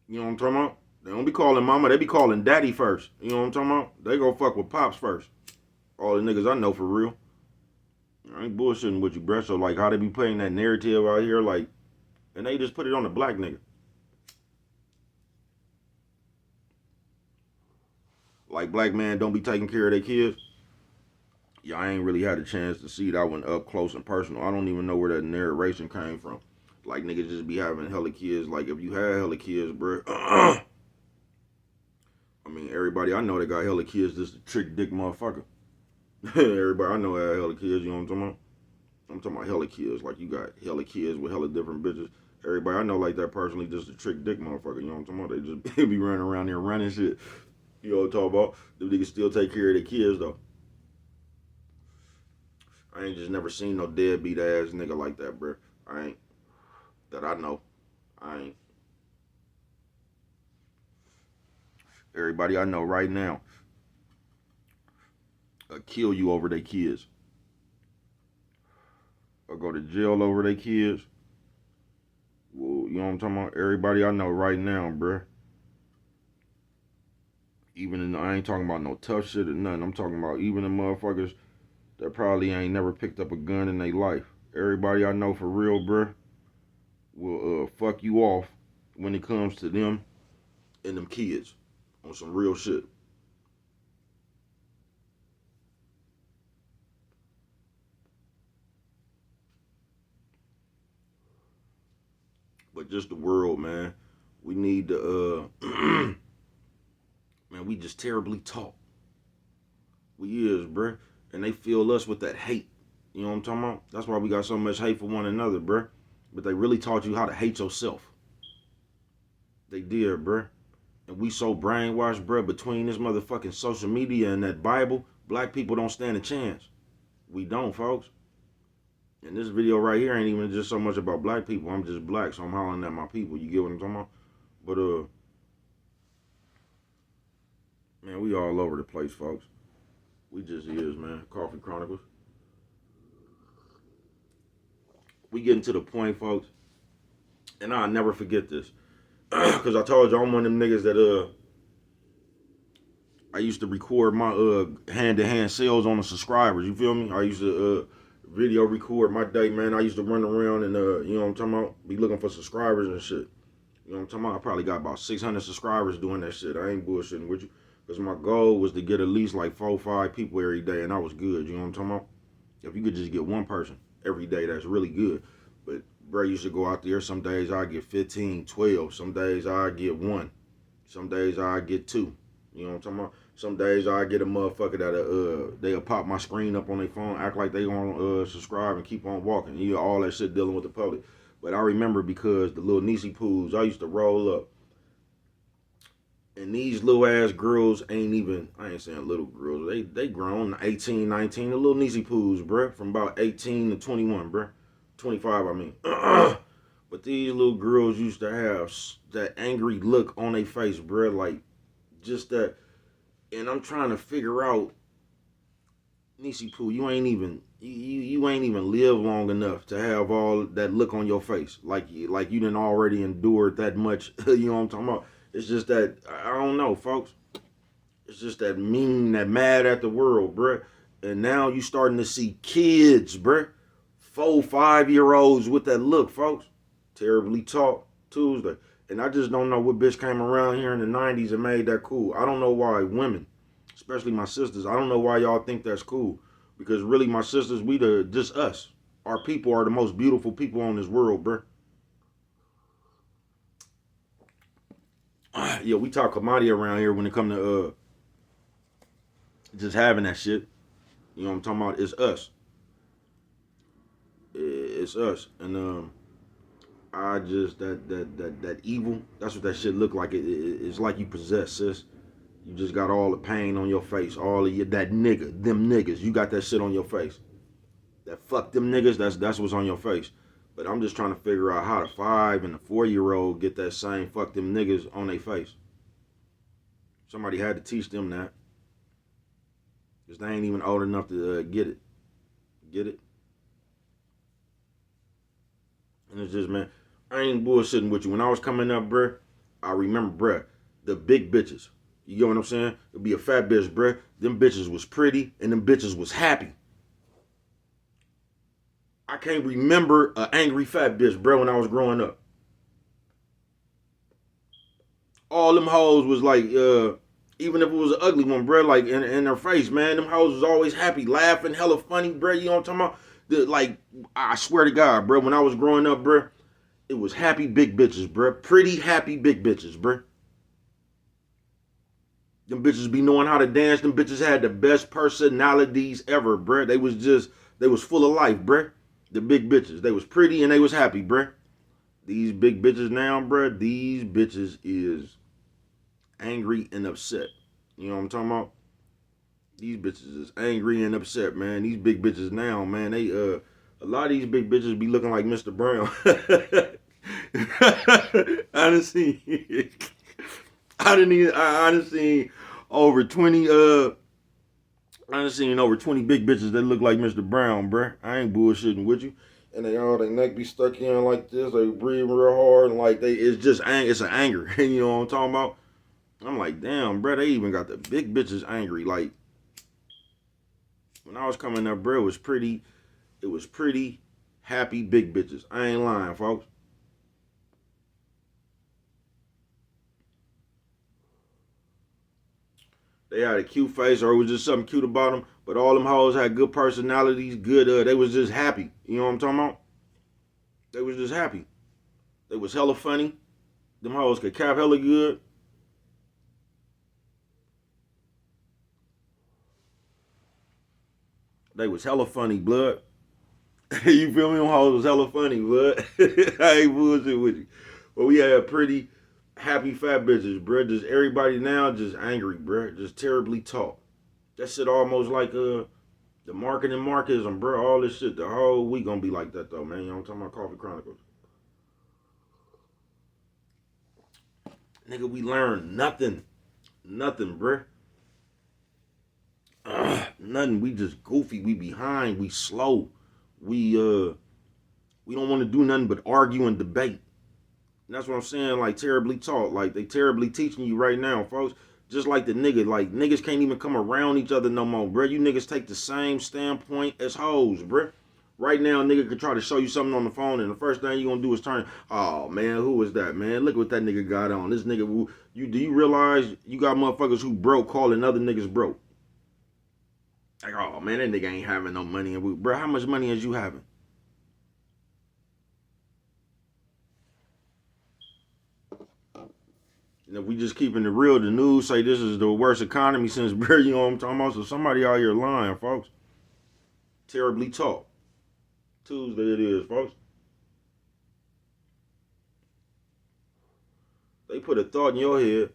Speaker 1: You know what I'm talking about? They don't be calling mama, they be calling daddy first. You know what I'm talking about? They go fuck with pops first. All the niggas I know for real. I ain't bullshitting with you, bruh. So like how they be playing that narrative out here, like, and they just put it on the black nigga. Like black man don't be taking care of their kids. Yeah, I ain't really had a chance to see that one up close and personal. I don't even know where that narration came from. Like niggas just be having hella kids. Like if you had hella kids, bruh. I mean, everybody I know that got hella kids just a trick dick motherfucker. Everybody I know had hella kids, you know what I'm talking about? I'm talking about hella kids. Like you got hella kids with hella different bitches. Everybody I know like that personally just a trick dick motherfucker, you know what I'm talking about? They just be running around there running shit. You know what I'm talking about? Them niggas still take care of their kids though. I ain't just never seen no deadbeat ass nigga like that, bruh. I ain't. That I know. I ain't. Everybody I know right now kill you over their kids. Or go to jail over their kids. Well, you know what I'm talking about? Everybody I know right now, bruh. I ain't talking about no tough shit or nothing. I'm talking about even the motherfuckers that probably ain't never picked up a gun in their life. Everybody I know for real, bruh, will fuck you off when it comes to them and them kids on some real shit. But just the world, man. We need to, man, we just terribly taught. We is, bruh. And they fill us with that hate. You know what I'm talking about? That's why we got so much hate for one another, bruh. But they really taught you how to hate yourself. They did, bruh. And we so brainwashed, bruh, between this motherfucking social media and that Bible, black people don't stand a chance. We don't, folks. And this video right here ain't even just so much about black people. I'm just black, so I'm hollering at my people. You get what I'm talking about? But, man, we all over the place, folks. We just is, man. Coffee Chronicles. We getting to the point, folks, and I'll never forget this. Because I told you I'm one of them niggas that, I used to record my hand-to-hand sales on the subscribers. You feel me? I used to video record my day, man. I used to run around and you know what I'm talking about? Be looking for subscribers and shit. You know what I'm talking about? I probably got about 600 subscribers doing that shit. I ain't bullshitting with you. Because my goal was to get at least like 4 or 5 people every day, and I was good. You know what I'm talking about? If you could just get one person every day, that's really good. But, bro, you should go out there. Some days I get 15, 12. Some days I get 1. Some days I get 2. You know what I'm talking about? Some days I get a motherfucker that they'll pop my screen up on their phone, act like they gonna subscribe and keep on walking. You know, all that shit dealing with the public. But I remember because the little Niecy Poos, I used to roll up. And these little ass girls ain't even, I ain't saying little girls, they grown, 18, 19, the little Niecy Poos, bruh, from about 18 to 21, bruh. 25, I mean. But these little girls used to have that angry look on their face, bruh, like just that. And I'm trying to figure out, Niecy Poo, you ain't even live long enough to have all that look on your face, like you done already endured that much. You know what I'm talking about? It's just that I don't know, folks. It's just that mean, that mad at the world, bruh. And now you starting to see kids, bruh, 4, 5-year-olds with that look, folks. Terribly Taught Tuesday. And I just don't know what bitch came around here in the 90s and made that cool. I don't know why women, especially my sisters, I don't know why y'all think that's cool. Because really, my sisters, just us. Our people are the most beautiful people on this world, bruh. Yeah, we talk commodity around here when it come to just having that shit. You know what I'm talking about? It's us. It's us. And I just that evil. That's what that shit look like. It's like you possess, sis. You just got all the pain on your face. All of that nigga, them niggas. You got that shit on your face. That fuck them niggas. That's what's on your face. But I'm just trying to figure out how the 5 and the 4-year-old get that same fuck them niggas on their face. Somebody had to teach them that. Because they ain't even old enough to get it. Get it? And it's just, man, I ain't bullshitting with you. When I was coming up, bruh, I remember, bruh, the big bitches. You get what I'm saying? It'd be a fat bitch, bruh. Them bitches was pretty and them bitches was happy. I can't remember an angry fat bitch, bruh, when I was growing up. All them hoes was like, even if it was an ugly one, bruh, like in her face, man, them hoes was always happy, laughing, hella funny, bruh. You know what I'm talking about? Like, I swear to God, bruh, when I was growing up, bruh, it was happy big bitches, bruh. Pretty happy big bitches, bruh. Them bitches be knowing how to dance. Them bitches had the best personalities ever, bruh. They was full of life, bruh. The big bitches. They was pretty and they was happy, bruh. These big bitches now, bruh, these bitches is angry and upset. You know what I'm talking about? These bitches is angry and upset, man. These big bitches now, man, they a lot of these big bitches be looking like Mr. Brown. Honestly. I done seen over 20 I done seen over 20 big bitches that look like Mr. Brown, bruh. I ain't bullshitting with you. And they all, their neck be stuck in like this. They breathe real hard and like it's an anger. You know what I'm talking about? I'm like, damn, bruh, they even got the big bitches angry. Like, when I was coming up, bruh, it was pretty happy big bitches. I ain't lying, folks. They had a cute face or it was just something cute about them. But all them hoes had good personalities, good, they was just happy. You know what I'm talking about? They was just happy. They was hella funny. Them hoes could cap hella good. They was hella funny, blood. You feel me? Them hoes was hella funny, blood. I ain't bullshit with you. But we had pretty happy fat bitches, bruh. Just everybody now just angry, bruh. Just terribly taught. That shit almost like the marketing markism, bruh. All this shit, the whole week gonna be like that though, man. You know what I'm talking about? Coffee Chronicles. Nigga, we learned nothing. Nothing, bruh. Nothing. We just goofy. We behind. We slow. We don't want to do nothing but argue and debate. And that's what I'm saying. Like terribly taught. Like they terribly teaching you right now, folks. Just like the nigga. Like niggas can't even come around each other no more, bruh. You niggas take the same standpoint as hoes, bruh. Right now, a nigga could try to show you something on the phone, and the first thing you gonna do is turn. Oh man, who is that, man? Look what that nigga got on. This nigga, do you realize you got motherfuckers who broke calling other niggas broke? Like, oh man, that nigga ain't having no money. And bro, how much money is you having? And if we just keeping it real, the news say this is the worst economy since bro, you know what I'm talking about? So somebody out here lying, folks. Terribly taught. Tuesday it is, folks. They put a thought in your head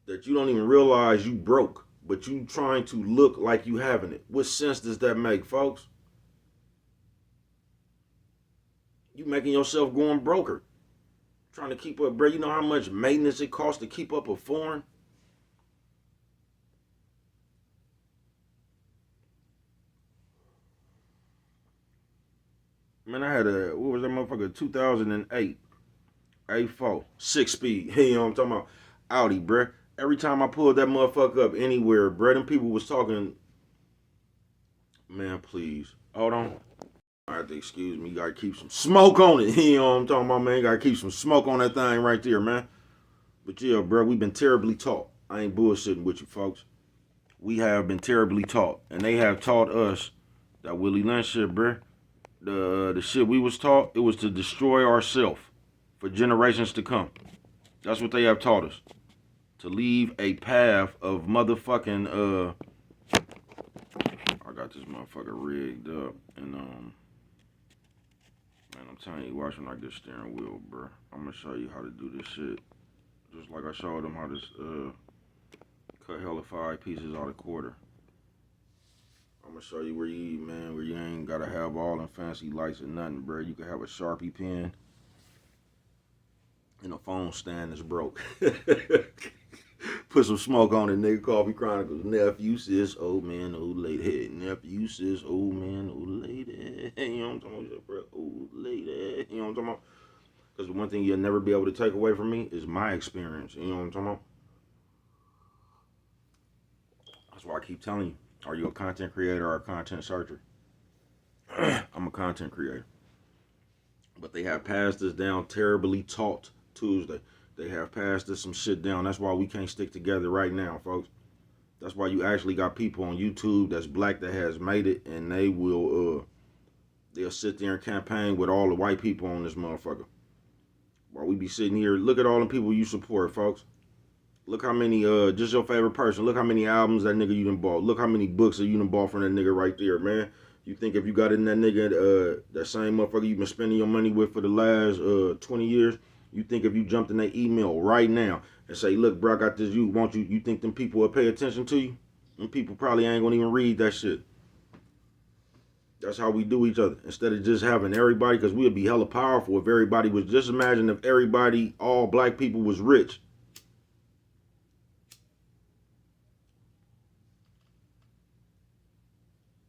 Speaker 1: that you don't even realize you broke, but you trying to look like you having it. What sense does that make, folks? You making yourself going broker. Trying to keep up, bro. You know how much maintenance it costs to keep up a foreign? Man, I had what was that motherfucker, 2008 A4, 6-speed. You know what I'm talking about? Audi, bruh. Every time I pulled that motherfucker up anywhere, bruh, them people was talking, man, please. Hold on. I have to excuse me. You gotta keep some smoke on it. You know what I'm talking about, man? You gotta keep some smoke on that thing right there, man. But yeah, bruh, we've been terribly taught. I ain't bullshitting with you, folks. We have been terribly taught. And they have taught us that Willie Lynch shit, bruh. The shit we was taught, it was to destroy ourselves for generations to come. That's what they have taught us. To leave a path of motherfucking I got this motherfucker rigged up and man, I'm telling you, watch when I get steering wheel, bro. I'm gonna show you how to do this shit. Just like I showed them how to cut hella 5 pieces out of quarter. I'm gonna show you where you ain't gotta have all them fancy lights or nothing, bro. You can have a Sharpie pen and a phone stand that's broke. Put some smoke on it, nigga. Coffee Chronicles. Nephew, sis, old man, old lady. Nephew, sis, old man, old lady. You know what I'm talking about, bro? Old lady. You know what I'm talking about? Because the one thing you'll never be able to take away from me is my experience. You know what I'm talking about? That's why I keep telling you. Are you a content creator or a content searcher? I'm a content creator. But they have passed us down terribly taught Tuesday. They have passed us some shit down. That's why we can't stick together right now, folks. That's why you actually got people on YouTube that's black that has made it, and they'll sit there and campaign with all the white people on this motherfucker. While we be sitting here, look at all the people you support, folks. Look how many, just your favorite person. Look how many albums that nigga you done bought. Look how many books that you done bought from that nigga right there, man. You think if you got in that nigga, that same motherfucker you been spending your money with for the last 20 years, you think if you jumped in that email right now and say, look, bro, I got this, you think them people will pay attention to you? Them people probably ain't gonna even read that shit. That's how we do each other. Instead of just having everybody, because we would be hella powerful if everybody was, just imagine if everybody, all black people was rich.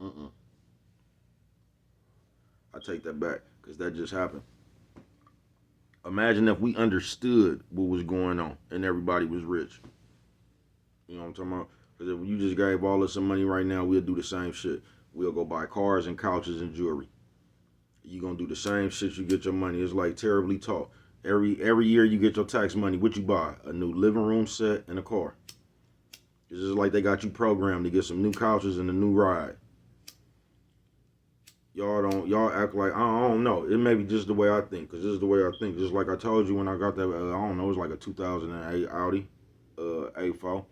Speaker 1: Mm-mm. I take that back, because that just happened. Imagine if we understood what was going on and everybody was rich. You know what I'm talking about? Because if you just gave all us some money right now, we'll do the same shit. We'll go buy cars and couches and jewelry. You gonna do the same shit you get your money. It's like terribly taught. Every year you get your tax money, what you buy? A new living room set and a car. It's just like they got you programmed to get some new couches and a new ride. Y'all act like I don't know. It may be just the way I think, cause this is the way I think. Just like I told you when I got that, I don't know, it was like a 2008 Audi, A4,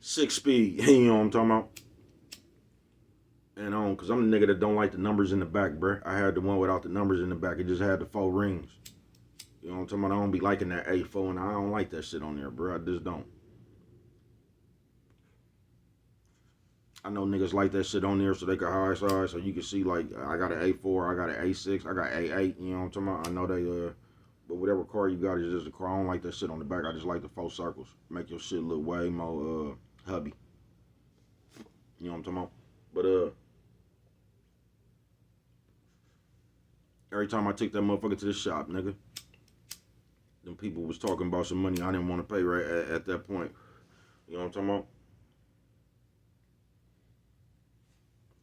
Speaker 1: 6-speed. You know what I'm talking about? And cause I'm the nigga that don't like the numbers in the back, bruh. I had the one without the numbers in the back. It just had the 4 rings. You know what I'm talking about? I don't be liking that A4, and I don't like that shit on there, bro. I just don't. I know niggas like that shit on there so they can hide side, so you can see, like, I got an A4, I got an A6, I got A8, you know what I'm talking about? I know they, but whatever car you got is just a car. I don't like that shit on the back. I just like the 4 circles. Make your shit look way more, hubby. You know what I'm talking about? But, every time I took that motherfucker to the shop, nigga, them people was talking about some money I didn't want to pay right at that point. You know what I'm talking about?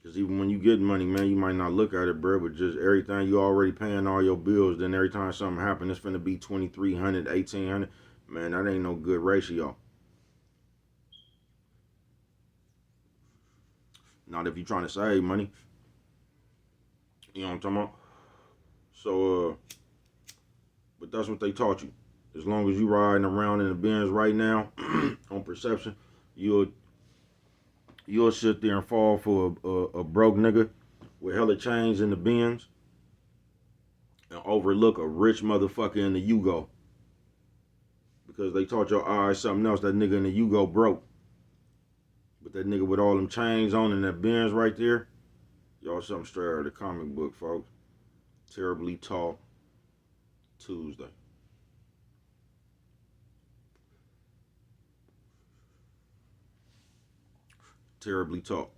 Speaker 1: Because even when you get money, man, you might not look at it, bro, but just everything you already paying all your bills, then every time something happen, it's finna be 2,300, 1,800. Man, that ain't no good ratio. Not if you trying to save money. You know what I'm talking about? So, but that's what they taught you. As long as you riding around in the Benz right now, on perception, you'll sit there and fall for a broke nigga with hella chains in the Benz and overlook a rich motherfucker in the Yugo. Because they taught your eyes something else. That nigga in the Yugo broke. But that nigga with all them chains on and that Benz right there, y'all something straight out of the comic book, folks. Terribly Taught Tuesday. Terribly taught.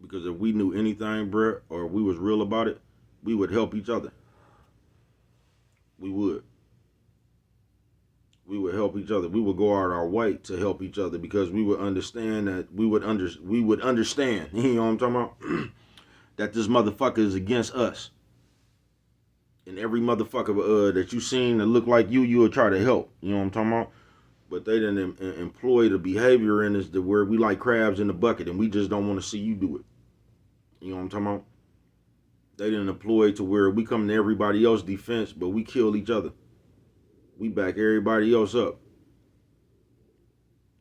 Speaker 1: Because if we knew anything, bruh, or we was real about it, we would help each other. We would. We would help each other. We would go out our way to help each other because we would understand that we would understand. You know what I'm talking about? That this motherfucker is against us. And every motherfucker that you seen that look like you would try to help. You know what I'm talking about? But they didn't employ the behavior in us to where we like crabs in the bucket and we just don't want to see you do it. You know what I'm talking about? They didn't employ to where we come to everybody else's defense, but we kill each other. We back everybody else up.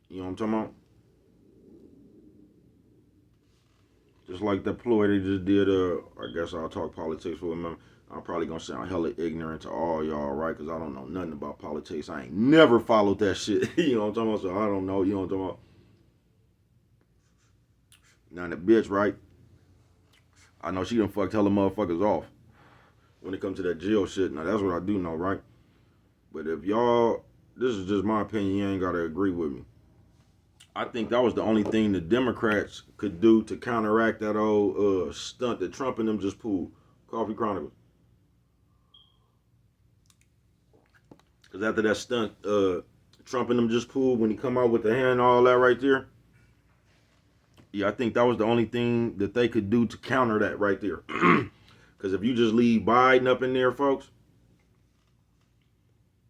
Speaker 1: You know what I'm talking about? Just like that ploy they just did, I guess I'll talk politics for a minute. I'm probably gonna sound hella ignorant to all y'all, right? Because I don't know nothing about politics. I ain't never followed that shit. You know what I'm talking about? So I don't know. You know what I'm talking about? Now the bitch, right? I know she done fucked hella motherfuckers off when it comes to that jail shit. Now that's what I do know, right? But if y'all, this is just my opinion. You ain't gotta agree with me. I think that was the only thing the Democrats could do to counteract that old stunt that Trump and them just pulled. Coffee Chronicles. Because after that stunt, Trump and them just pulled when he come out with the hand and all that right there. Yeah, I think that was the only thing that they could do to counter that right there. Because if you just leave Biden up in there, folks,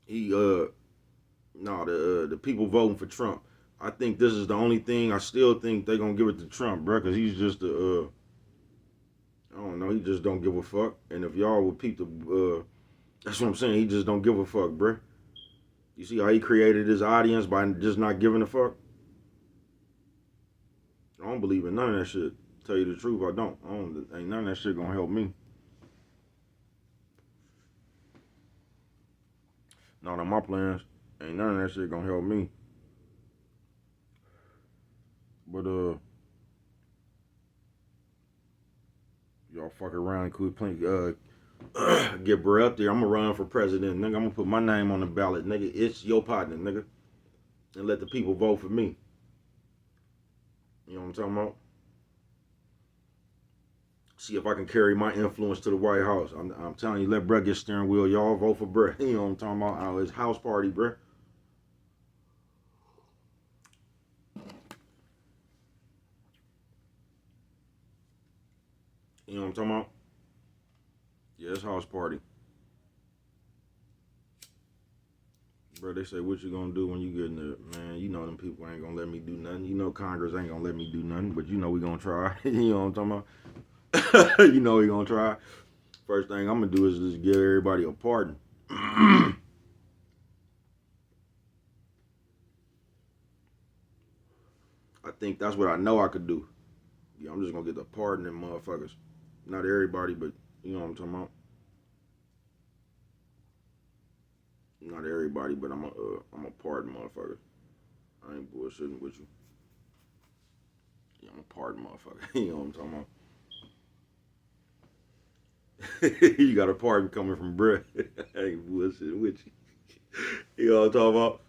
Speaker 1: he no, the people voting for Trump. I think this is the only thing. I still think they're gonna give it to Trump, bro, because he's just a I don't know, he just don't give a fuck. And if y'all would peep the that's what I'm saying, he just don't give a fuck, bro. You see how he created his audience by just not giving a fuck? I don't believe in none of that shit. Tell you the truth, I don't. Ain't none of that shit gonna help me. Not on my plans. Ain't none of that shit gonna help me. But Y'all fuck around and quit playing. Get bro up there. I'm gonna run for president, nigga. I'm gonna put my name on the ballot, nigga. It's your partner, nigga, and let the people vote for me. You know what I'm talking about? See if I can carry my influence to the White House. I'm telling you, let Brett get steering wheel. Y'all vote for Brett. You know what I'm talking about? Oh, it's house party, Brett. You know what I'm talking about? Yeah, it's house party. Bro, they say, what you gonna do when you get in there? Man, you know them people ain't gonna let me do nothing. You know Congress ain't gonna let me do nothing, but you know we gonna try. You know what I'm talking about? You know we gonna try. First thing I'm gonna do is just give everybody a pardon. I think that's what I know I could do. Yeah, I'm just gonna get the pardon them motherfuckers. Not everybody, but you know what I'm talking about. Not everybody, but I'm a pardon motherfucker. I ain't bullshitting with you. Yeah, I'm a pardon motherfucker. You know what I'm talking about. You got a pardon coming from Brett. I ain't bullshitting with you. You know what I'm talking about?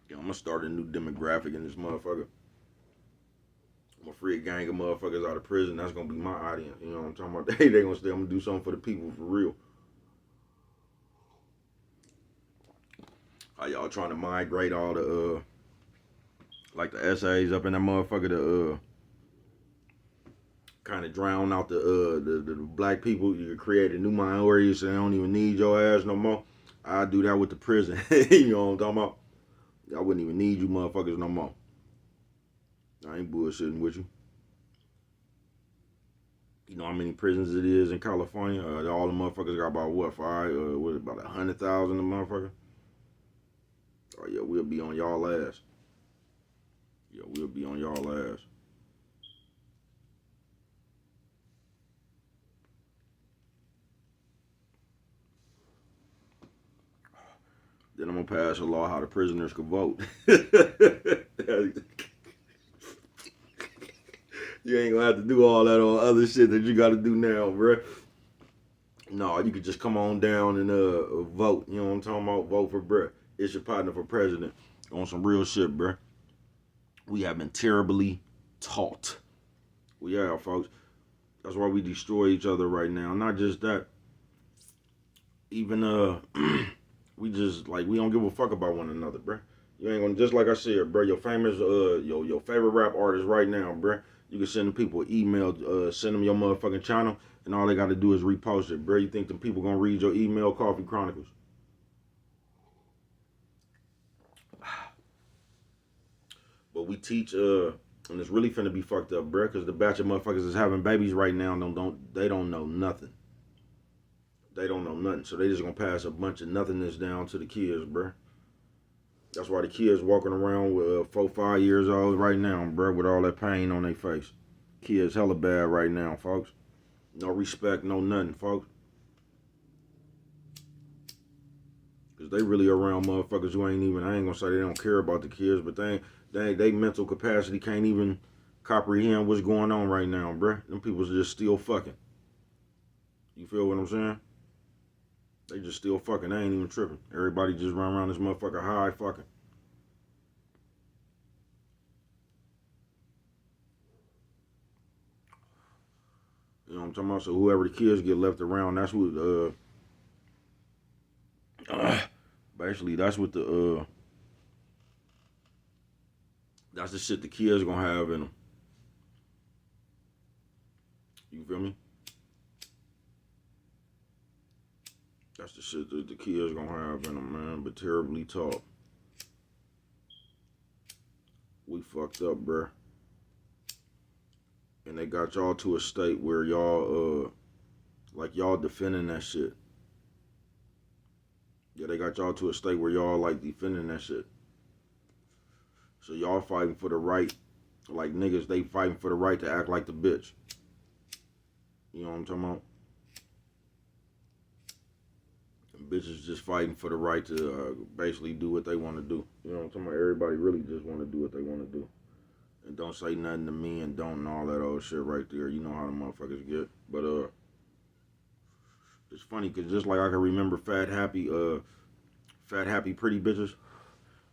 Speaker 1: Yeah, I'm gonna start a new demographic in this motherfucker. I'm gonna free a gang of motherfuckers out of prison. That's gonna be my audience. You know what I'm talking about? They gonna say I'm gonna do something for the people for real. How y'all trying to migrate all the like the essays up in that motherfucker to kind of drown out the black people. You could create a new minority so they don't even need your ass no more. I do that with the prison. You know what I'm talking about? I wouldn't even need you motherfuckers no more. I ain't bullshitting with you. You know how many prisons it is in California? All the motherfuckers got about what, about 100,000 a motherfucker? Oh yeah, we'll be on y'all ass. Yeah, we'll be on y'all ass. Then I'm gonna pass a law how the prisoners can vote. You ain't gonna have to do all that on other shit that you gotta do now, bruh. No, you could just come on down and vote. You know what I'm talking about? Vote for bruh. It's your partner for president. On some real shit, bruh. We have been terribly taught. We are, folks. That's why we destroy each other right now. Not just that. Even we just like we don't give a fuck about one another, bruh. You ain't gonna, just like I said, bruh. Your famous your favorite rap artist right now, bruh. You can send them people an email, send them your motherfucking channel, and all they got to do is repost it, bruh. You think them people gonna read your email, Coffee Chronicles? But we teach, and it's really finna be fucked up, bruh, because the batch of motherfuckers is having babies right now they don't know nothing. They don't know nothing, so they just gonna pass a bunch of nothingness down to the kids, bruh. That's why the kids walking around with 4, 5 years old right now, bruh, with all that pain on their face. Kids hella bad right now, folks. No respect, no nothing, folks. Because they really around motherfuckers who ain't even, I ain't gonna say they don't care about the kids, but they mental capacity can't even comprehend what's going on right now, bruh. Them people's just still fucking. You feel what I'm saying? They just still fucking. They ain't even tripping. Everybody just run around this motherfucker high fucking. You know what I'm talking about? So whoever the kids get left around, that's what basically that's what that's the shit the kids gonna have in them. You feel me? That's the shit that the kids gonna have in them, man. But terribly taught. We fucked up, bruh. And they got y'all to a state where y'all like y'all defending that shit. Yeah, they got y'all to a state where y'all like defending that shit. So y'all fighting for the right, like niggas, they fighting for the right to act like the bitch. You know what I'm talking about? Bitches just fighting for the right to basically do what they want to do. You know what I'm talking about? Everybody really just want to do what they want to do. And don't say nothing to me and don't and all that old shit right there. You know how the motherfuckers get. But it's funny because just like I can remember fat happy pretty bitches,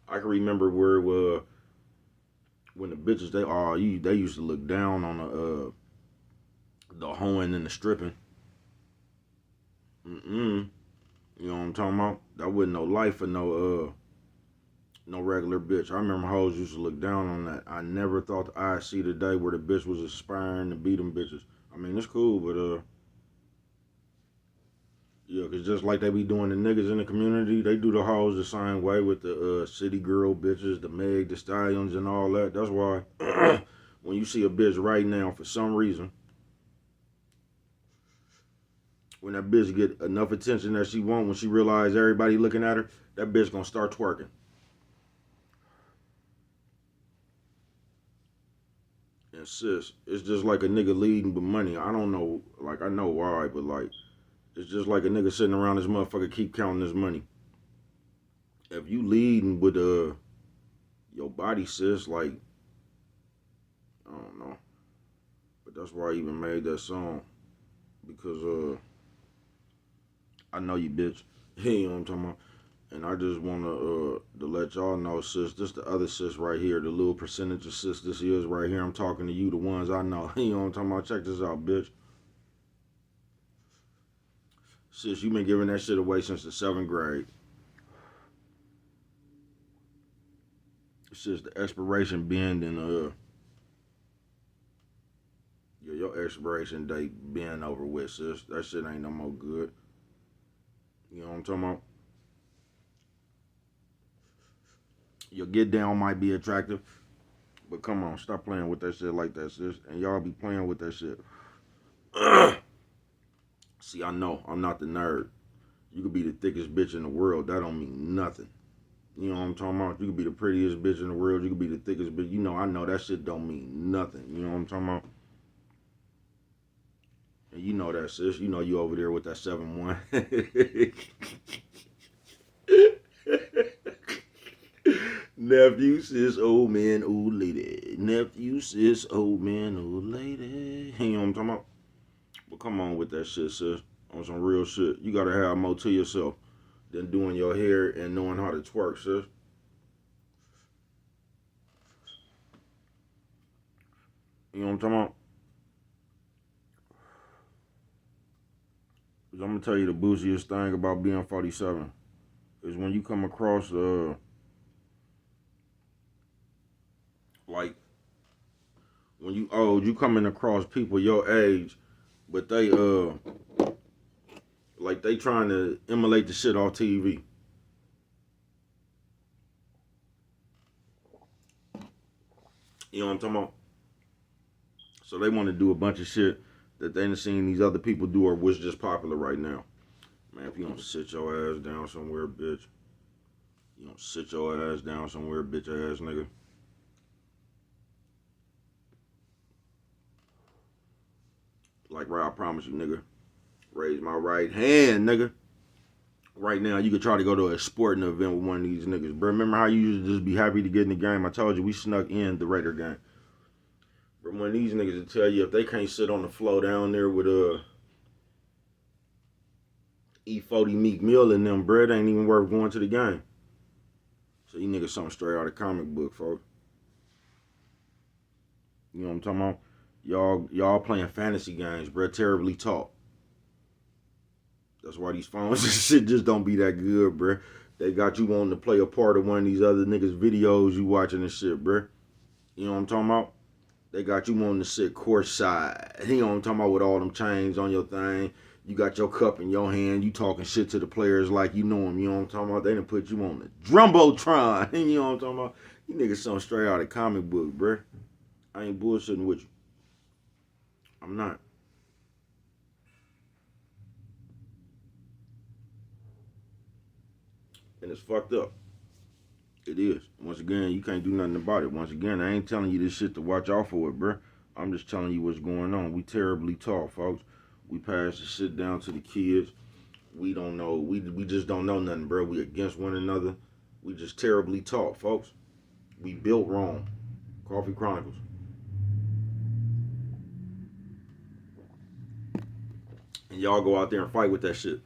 Speaker 1: I can remember where when the bitches they used to look down on the hoeing and the stripping. You know what I'm talking about? That wasn't no life for no regular bitch. I remember hoes used to look down on that. I never thought I'd see the day where the bitch was aspiring to beat them bitches. I mean, it's cool, but yeah, cause just like they be doing the niggas in the community, they do the hoes the same way with the city girl bitches, the Meg, the Stallions, and all that. That's why when you see a bitch right now, for some reason, when that bitch get enough attention that she want, when she realize everybody looking at her, that bitch gonna start twerking. And sis, it's just like a nigga leading with money. I don't know, like I know why, but like it's just like a nigga sitting around this motherfucker keep counting his money. If you leading with your body, sis, like I don't know, but that's why I even made that song because I know you, bitch. You know what I'm talking about. And I just wanna to let y'all know, sis, this the other sis right here, the little percentage of sis this is right here. I'm talking to you, the ones I know. You know what I'm talking about. Check this out, bitch. Sis, you been giving that shit away since the 7th grade. Sis, the expiration being in your expiration date being over with, sis. That shit ain't no more good. You know what I'm talking about? Your get down might be attractive, but come on, stop playing with that shit like that, sis. And y'all be playing with that shit. See, I know I'm not the nerd. You could be the thickest bitch in the world. That don't mean nothing. You know what I'm talking about? You could be the prettiest bitch in the world. You could be the thickest bitch. You know, I know that shit don't mean nothing. You know what I'm talking about? And you know that, sis. You know you over there with that 7-1. Nephew, sis, old man, old lady. Nephew, sis, old man, old lady. You know what I'm talking about? But come on with that shit, sis. On some real shit. You gotta have more to yourself than doing your hair and knowing how to twerk, sis. You know what I'm talking about? Cause I'm gonna tell you the booziest thing about being 47 is when you come across like when you old, you coming across people your age, but they like they trying to emulate the shit off TV. You know what I'm talking about? So they want to do a bunch of shit that they ain't seen these other people do or what's just popular right now. Man, if you don't sit your ass down somewhere, bitch. You don't sit your ass down somewhere, bitch ass nigga. Like, right, I promise you, nigga. Raise my right hand, nigga. Right now, you could try to go to a sporting event with one of these niggas, bro. Remember how you used to just be happy to get in the game? I told you we snuck in the Raider game. But when these niggas will tell you if they can't sit on the floor down there with E40 Meek Mill in them, bro, it ain't even worth going to the game. So you niggas something straight out of comic book, folks. You know what I'm talking about? Y'all playing fantasy games, bro. Terribly taught. That's why these phones and shit just don't be that good, bro. They got you wanting to play a part of one of these other niggas' videos you watching and shit, bro. You know what I'm talking about? They got you wanting to sit courtside. You know what I'm talking about, with all them chains on your thing. You got your cup in your hand. You talking shit to the players like you know them. You know what I'm talking about? They done put you on the Jumbotron. You know what I'm talking about? You niggas something straight out of comic book, bro. I ain't bullshitting with you. I'm not. And it's fucked up. It is. Once again, you can't do nothing about it. Once again, I ain't telling you this shit to watch out for it, bruh. I'm just telling you what's going on. We terribly taught, folks. We pass the shit down to the kids. We don't know. We just don't know nothing, bro. We against one another. We just terribly taught, folks. We built wrong. Coffee Chronicles. And y'all go out there and fight with that shit.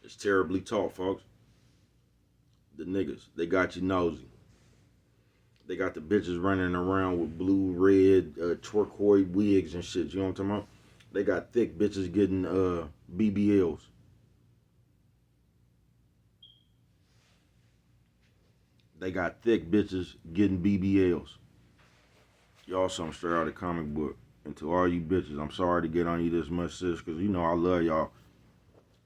Speaker 1: It's terribly taught, folks. The niggas, they got you nosy. They got the bitches running around with blue, red, turquoise wigs and shit. You know what I'm talking about? They got thick bitches getting BBLs. They got thick bitches getting BBLs. Y'all something straight out of the comic book. And to all you bitches, I'm sorry to get on you this much, sis, because you know I love y'all.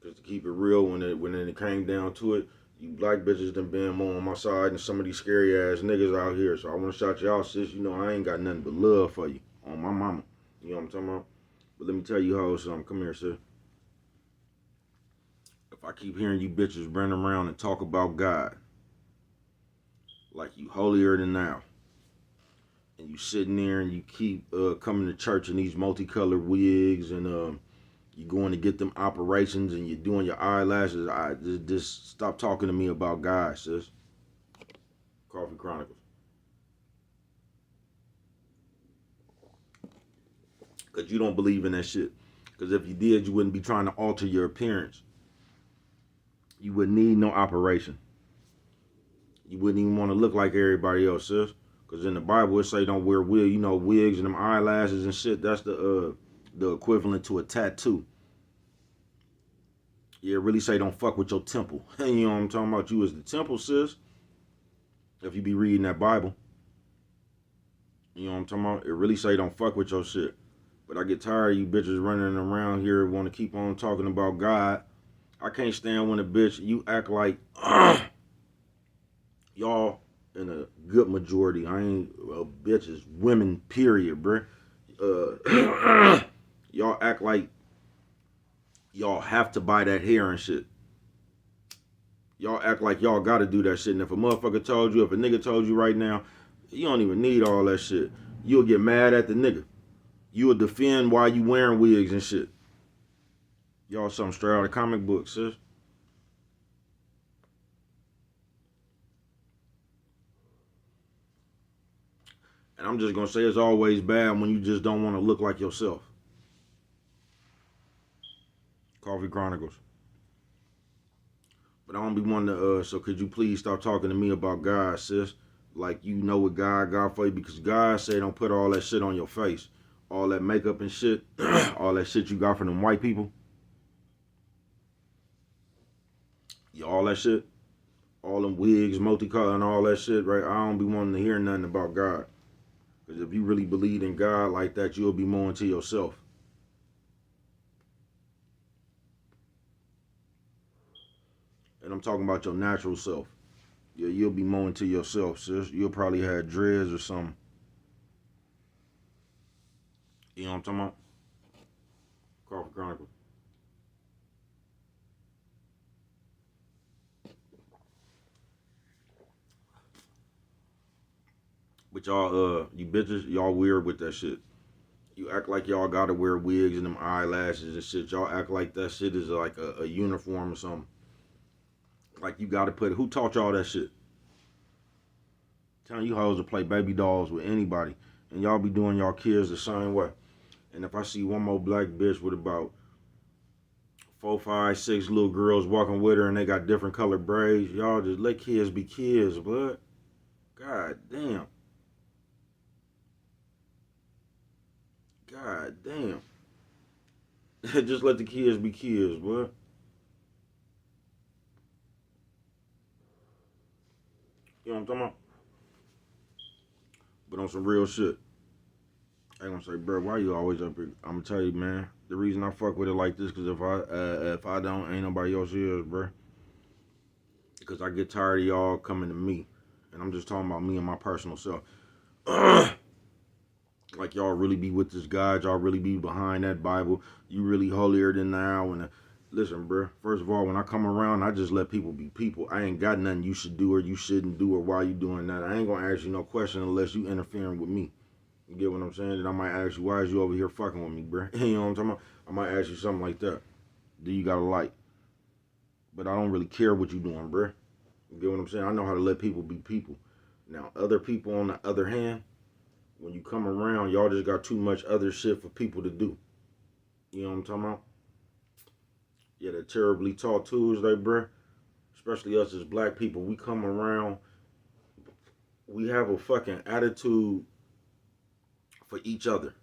Speaker 1: Because to keep it real, when it came down to it, you black bitches done been more on my side than some of these scary ass niggas out here. So I want to shout y'all, sis. You know I ain't got nothing but love for you. On my mama. You know what I'm talking about? But let me tell you how something. Come here, sis. If I keep hearing you bitches run around and talk about God like you holier than thou, and you sitting there and you keep coming to church in these multicolored wigs and you going to get them operations and you're doing your eyelashes, I just stop talking to me about God, sis. Coffee Chronicles. Because you don't believe in that shit. Because if you did, you wouldn't be trying to alter your appearance. You wouldn't need no operation. You wouldn't even want to look like everybody else, sis. Because in the Bible, it say don't wear wig. You know, wigs and them eyelashes and shit, that's the equivalent to a tattoo. Yeah, really say don't fuck with your temple. You know what I'm talking about? You as the temple, sis. If you be reading that Bible. You know what I'm talking about? It really say don't fuck with your shit. But I get tired of you bitches running around here want to keep on talking about God. I can't stand when a bitch, you act like y'all in a good majority. I ain't bitches, women, period, bruh. Y'all act like y'all have to buy that hair and shit. Y'all act like y'all gotta do that shit. And if a motherfucker told you, if a nigga told you right now, you don't even need all that shit. You'll get mad at the nigga. You'll defend why you wearing wigs and shit. Y'all something straight out of comic books, sis. And I'm just gonna say it's always bad when you just don't want to look like yourself. Coffee Chronicles. But I don't be wanting to, so could you please stop talking to me about God, sis? Like you know what God got for you, because God say don't put all that shit on your face. All that makeup and shit, all that shit you got from them white people. All that shit. All them wigs, multicolor and all that shit, right? I don't be wanting to hear nothing about God. Because if you really believe in God like that, you'll be more into yourself. And I'm talking about your natural self. Yeah, you'll be more into yourself, sis. You'll probably have dreads or something. You know what I'm talking about? Coffee Chronicles. But y'all, you bitches, y'all weird with that shit. You act like y'all gotta wear wigs and them eyelashes and shit. Y'all act like that shit is like a uniform or something. Like you gotta put, who taught y'all that shit? Telling you hoes to play baby dolls with anybody. And y'all be doing y'all kids the same way. And if I see one more black bitch with about 4, 5, 6 little girls walking with her and they got different colored braids, y'all just let kids be kids, bud. God damn. God damn. Just let the kids be kids, bud. You know what I'm talking about? But on some real shit. I ain't gonna say, bro, why you always up here? I'm gonna tell you, man. The reason I fuck with it like this, cause if I don't, ain't nobody else is, bro. Because I get tired of y'all coming to me, and I'm just talking about me and my personal self. Like y'all really be with this God, y'all really be behind that Bible. You really holier than thou. And listen, bro. First of all, when I come around, I just let people be people. I ain't got nothing you should do or you shouldn't do or why you doing that. I ain't gonna ask you no question unless you interfering with me. You get what I'm saying? And I might ask you, why is you over here fucking with me, bro? You know what I'm talking about? I might ask you something like that. Do you got a light? But I don't really care what you doing, bro. You get what I'm saying? I know how to let people be people. Now, other people, on the other hand, when you come around, y'all just got too much other shit for people to do. You know what I'm talking about? Yeah, that terribly taught Tuesday, bro. Especially us as black people, we come around, we have a fucking attitude for each other.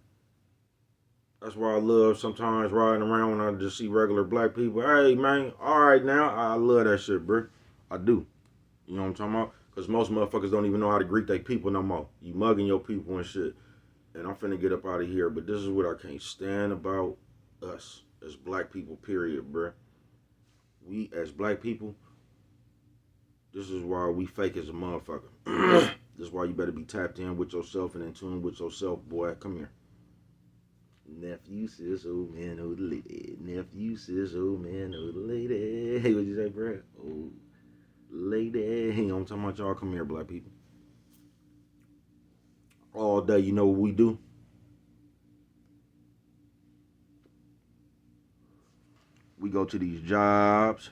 Speaker 1: That's why I love sometimes riding around when I just see regular black people. Hey, man, all right now. I love that shit, bro. I do. You know what I'm talking about? Because most motherfuckers don't even know how to greet their people no more. You mugging your people and shit. And I'm finna get up out of here, but this is what I can't stand about us as black people, period, bro. We, as black people, this is why we fake as a motherfucker. This is why you better be tapped in with yourself and in tune with yourself, boy. Come here. Nephew says, oh man, oh the lady. Nephew says, oh man, oh the lady. Hey, what'd you say, bro? Oh, lady. Hey, I'm talking about y'all. Come here, black people. All day, you know what we do? We go to these jobs.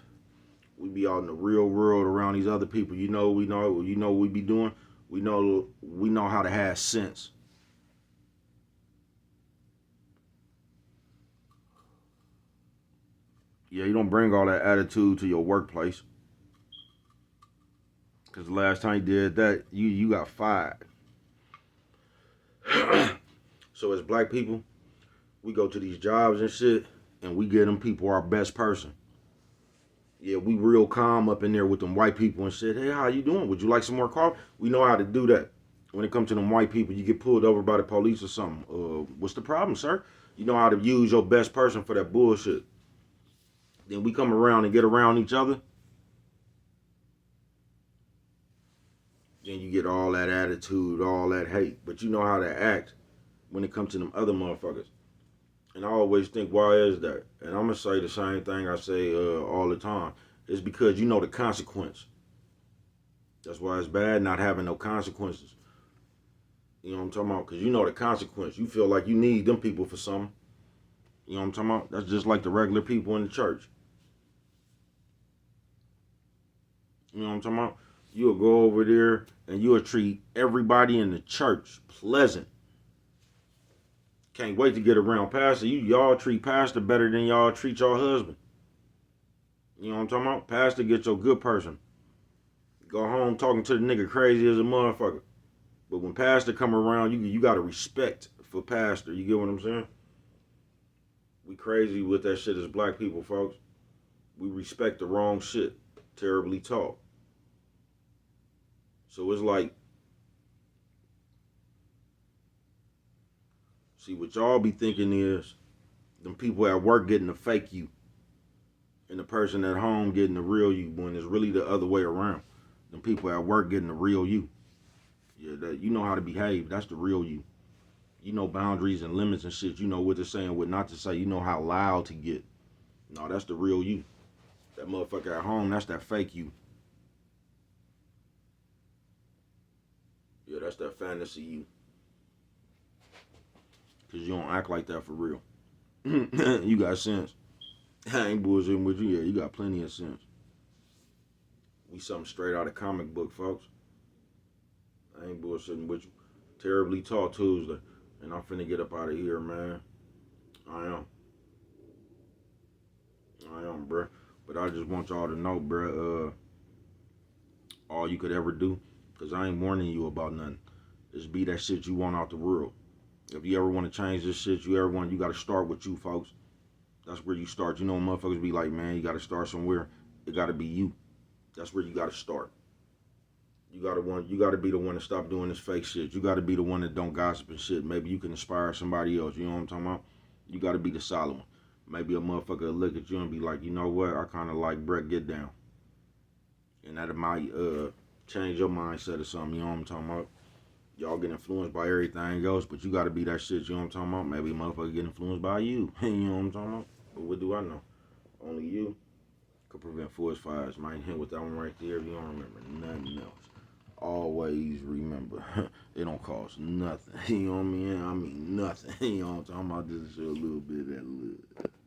Speaker 1: We be out in the real world around these other people. You know what we be doing? We know how to have sense. Yeah, you don't bring all that attitude to your workplace. Cause the last time you did that, you got fired. So as black people, we go to these jobs and shit, and we give them people our best person. Yeah, we real calm up in there with them white people and shit. Hey, how you doing? Would you like some more coffee? We know how to do that. When it comes to them white people, you get pulled over by the police or something. What's the problem, sir? You know how to use your best person for that bullshit. Then we come around and get around each other. Then you get all that attitude, all that hate. But you know how to act when it comes to them other motherfuckers. And I always think, why is that? And I'm going to say the same thing I say all the time. It's because you know the consequence. That's why it's bad not having no consequences. You know what I'm talking about? Because you know the consequence. You feel like you need them people for something. You know what I'm talking about? That's just like the regular people in the church. You know what I'm talking about? You'll go over there and you'll treat everybody in the church pleasant. Can't wait to get around pastor. Y'all treat pastor better than y'all treat your husband. You know what I'm talking about? Pastor get your good person. Go home talking to the nigga crazy as a motherfucker. But when pastor come around, you got to respect for pastor. You get what I'm saying? We crazy with that shit as black people, folks. We respect the wrong shit. Terribly taught. So it's like, see, what y'all be thinking is them people at work getting the fake you and the person at home getting the real you, when it's really the other way around. Them people at work getting the real you. Yeah, that you know how to behave. That's the real you. You know boundaries and limits and shit. You know what to say and what not to say. You know how loud to get. No, that's the real you. That motherfucker at home, that's that fake you. Yeah, that's that fantasy you. Cause you don't act like that for real. You got sense. I ain't bullshitting with you. Yeah, you got plenty of sense. We something straight out of comic book, folks. I ain't bullshitting with you. Terribly Tall Tuesday. And I'm finna get up out of here, man. I am, bruh. But I just want y'all to know, bruh, all you could ever do, because I ain't warning you about nothing, is be that shit you want out the world. If you ever want to change this shit, you got to start with you, folks. That's where you start. You know, motherfuckers be like, man, you got to start somewhere. It got to be you. That's where you got to start. You got to be the one to stop doing this fake shit. You got to be the one that don't gossip and shit. Maybe you can inspire somebody else. You know what I'm talking about? You got to be the solid one. Maybe a motherfucker will look at you and be like, you know what? I kind of like Brett. Get down. And that might change your mindset or something. You know what I'm talking about? Y'all get influenced by everything else, but you got to be that shit. You know what I'm talking about? Maybe a motherfucker get influenced by you. You know what I'm talking about? But what do I know? Only you could prevent forest fires. Might hit with that one right there if you don't remember nothing else. always remember, it don't cost nothing. You know what I mean? I mean nothing. You know what I'm talking about? Just show a little bit of that little.